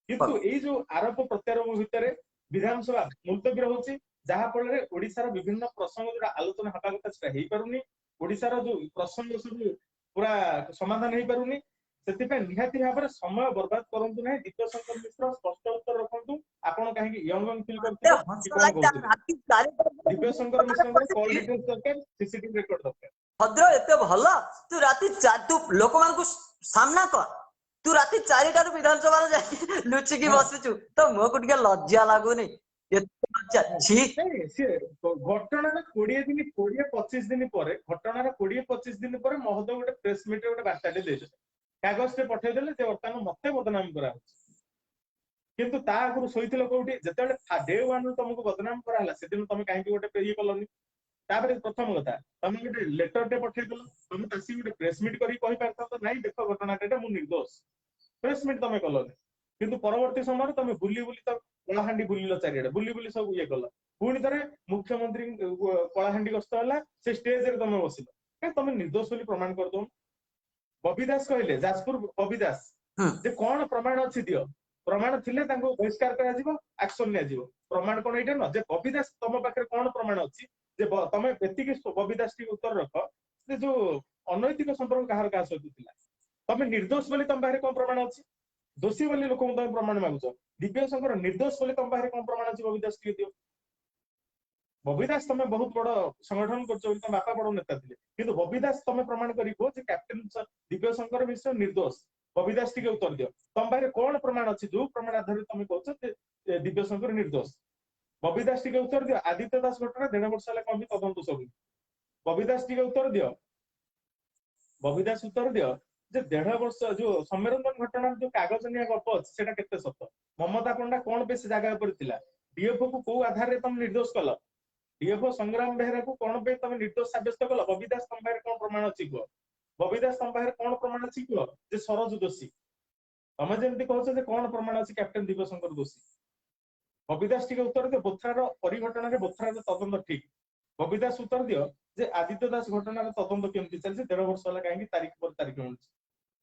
Speaker 1: किंतु ए जो आरोप प्रत्यारोप भितरे विधानसभा मुलतबी रहउछि जहा फल रे ओडिसा रो विभिन्न प्रसंग जोडा आलोचना हबा कथा सेटा हेई पारुनी ओडिसा रो जो प्रसंग सब पूरा समाधान हेई पारुनी सेति पे निहाती भाबरे समय बर्बाद करंतु नै दिव्य शंकर मिश्र स्पष्ट उत्तर रखंतु आपण काहे कि यंग यंग फील करथिले कि कोन कहउथिले दिव्य शंकर मिश्र को कॉल डिटेल्स दरकार सीसीटीवी रिकॉर्ड दरकार
Speaker 2: भद्र एते भलो तू राती तू लोक मान को सामना कर तू राती 4टा विधानसभा रे जाई लुचि की बसचु तो मो को टिके लज्जा लागुनी एते छी
Speaker 1: से घटनार 20 दिन 20-25 दिन परे घटनार 20-25 दिन परे महोदय गोटे प्रेस मीट गोटे बार्ताटे देले कागज पे पठै देले जे वर्तमान मते बदनाम करा किंतु ता आगु सोइतिलो कोठी जेतेले डे 1 रो तुमको बदनाम करा हला सेदिन तुम काहे कि गोटे ये कलनी तापर प्रथम कथा तुम गोटे लेटर टे पठै देलो तुम तासी गोटे प्रेस मीट करी कहि परता तो नाही देखो घटनाटा मु निर्दोष प्रेस मीट तुम कलनी किंतु परवर्ती समय तुम बुली बुली तो कलाहांडी बुलिलो चारिडे बुली बुली सब ये कल पुणी तरे मुख्यमंत्री कलाहांडी गस्त हला से स्टेज रे तुम बसिलो के तुम निर्दोष बोली प्रमाण कर दो बबी दास कहले जाजपुर बबी दास जे कोन प्रमाण अछि दियो प्रमाण थिले तांको बहिष्कार करा जिवो एक्शन निया जिवो प्रमाण कोन एटा न जे बबी दास तम पाखरे कोन प्रमाण अछि जे तमे बेतिके बबी दास टी उत्तर रख जे जो अनैतिक संपर्क कहार का सहित थिला तमे निर्दोष बोली तम पाखरे कोन प्रमाण अछि दोषी बोली लोक तमे प्रमाण मागुछ दिव्य शंकर निर्दोष बोली तम पाखरे कोन प्रमाण अछि बबी दास टी दियो बबी दास तमे बहुत बड़ संगठन करछ बोली तम बापा बड़ नेता थिले किंतु बबी दास तमे प्रमाण करी को जे कैप्टन दिव्य शंकर मिश्र निर्दोष बबी दास टिके उत्तर दियो तम बारे कोन प्रमाण अछि जो प्रमाण आधार तमे कहछ जे दिव्य शंकर निर्दोष बबी दास टिके उत्तर दियो आदित्य दास घटना 1.5 वर्ष होला कम तदंत सब बबी दास टिके उत्तर दियो बबी दास उत्तर दियो जे 1.5 वर्ष जो सम्मेलन घटना जो कागज निया गप अछि सेटा केते सत्य ममता पंडा कोन पे से जगह पर थिला डीएफओ को को आधार रे तुम निर्दोष कल डीएफओ संग्राम बेहरा को कोन पे तुम निर्दोष साब्यस्त कल बबी दास तुम बारे कोन प्रमाण अछि को बबी दास तुम बारे कोन प्रमाण अछि को जे सरोज दोषी तमे जेमति कहछ जे कोन प्रमाण अछि कैप्टन दिव्य शंकर दोषी बबी दास टिके उत्तर दियो बोथरार परिघटना रे बोथरार तदंत ठीक बबी दास उत्तर दियो जे आदित्य दास घटना रे तदंत केमति चलछि 1.5 वर्ष होला काहे तारीख पर तारीख मिलछि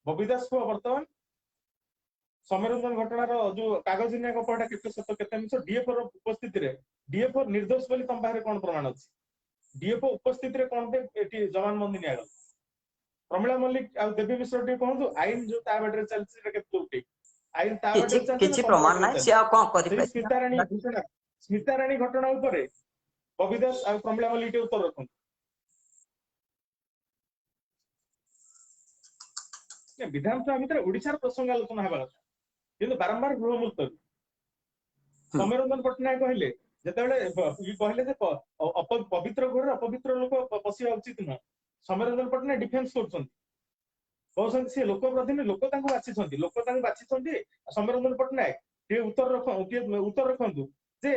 Speaker 1: बबी दास को वर्तमान समरंजन घटनार जो कागज निया गपटा केते सत्य केते मिछ डीएफओ रो उपस्थिति रे डीएफओ निर्दोष बोली तम बारे कोन प्रमाण अछि डीएफओ उपस्थिति रे कोन पे एटी जवान बंदी निया गल प्रमिला मल्लिक आ देवी मिश्र टी कहंतु आईन जो ता बाटे चलछि सेटा केते ठीक आईन ता बाटे चलछि
Speaker 2: किछि प्रमाण नाही से आ कोन करि पाइ
Speaker 1: स्मिता राणी घटना ऊपर बबी दास आ प्रमिला मल्लिक के उत्तर रखन विधानसभा भितर ओडिशार प्रसंग आलोचना हेबा କଥା किंतु बारंबार गृह मुलतवी समरंजन पटनायक कहले जेतेबेले कहले जे पवित्र घर अपवित्र लोक पसिया उचित न समरंजन पटनायक डिफेंस करछन्ती कहछन्ती से लोक प्रतिनिधि लोक तांको बाछिछन्ती समरंजन पटनायक ते उत्तर रखंतु जे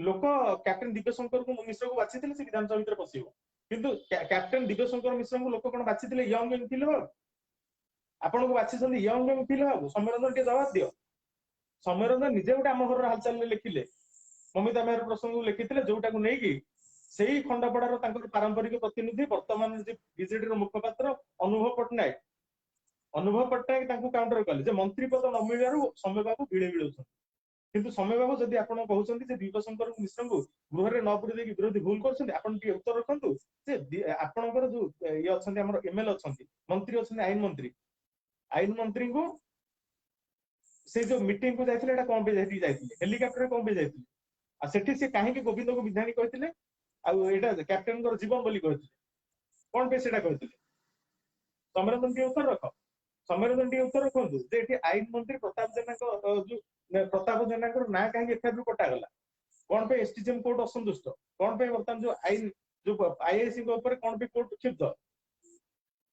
Speaker 1: लोक कैप्टन दिव्य शंकर को मिश्र को बाछिथिले से विधानसभा भितर पसियो किंतु कैप्टन दिव्य शंकर मिश्र को लोक कोन बाछिथिले यंग एमपी लो आपण को बाछिछन्ती यंग एमपी लो समरंजन के जवाब दियो समरंजन निजे गोटे आम घर हालचाल लिखिले ममिता मेहर प्रसंग लिखिले जोटा को नहीं कि सेही खंडपड़ार पारंपरिक प्रतिनिधि वर्तमान बीजेडी रो मुखपात्र अनुभव पट्टनायक काउंटर कले जे मंत्री पद न मिलू समय बाबू भिड़े भिड़ौछन किंतु समय बाबू जदि आपण कहउछन्ती जे दिव्यशंकर मिश्र को गृह रे न पुरी देकी विरोधी भूल करछन्ती आपण टी उत्तर रखंतु जे आपणकर जो ये अछन्ती हमर एमएल अछन्ती मंत्री अछन्ती आईन मंत्री को से जो मीटिंग को जाइथिले एटा कोन पे जाइथिले हेलीकॉप्टर कोन पे जाइथिले आ सेठी से काहे के गोविंद को विधानी कहथिले आ एटा कैप्टन को जीवन बोली कहथिले कोन पे सेटा कहथिले समरंजन के उत्तर रख समरंजन के उत्तर रखंतु जे एठी आईन मंत्री प्रताप जेना को जो प्रताप जेना को ना काहे एफआईआर कटा गला कोन पे एसटीएम कोर्ट असंतुष्ट कोन पे वर्तमान जो आईन जो आईआईसी को ऊपर कोन पे कोर्ट क्षिप्त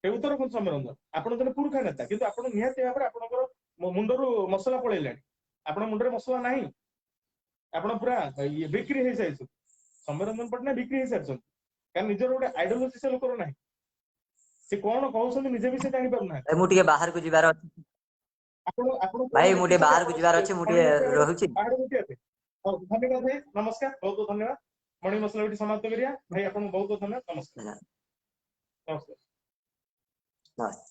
Speaker 1: ए उत्तर कोन समरंजन आपण जने पुरखा नेता किंतु आपण निहाती भाबरे आपणकर मुंडरू मसला पळेलाणी आपण मुंडरे मसला नाही आपण पूरा बिक्री हे जायछ समरंजन पटना बिक्री हे जायछ कारण निजर गोटे आइडियोलॉजी से लोकर नाही से कोन कहउछन निजे भी से जानि पाउ ना
Speaker 2: मु टिके बाहर को जिबार अछि
Speaker 1: आपण
Speaker 2: भाई मु टिके बाहर को जिबार अछि मु टिके रहउछि
Speaker 1: धन्यवाद भाई नमस्कार बहुत बहुत धन्यवाद मणि मसला बिटी समाप्त करिया भाई आपण बहुत बहुत धन्यवाद नमस्कार नमस्कार
Speaker 2: नमस्कार।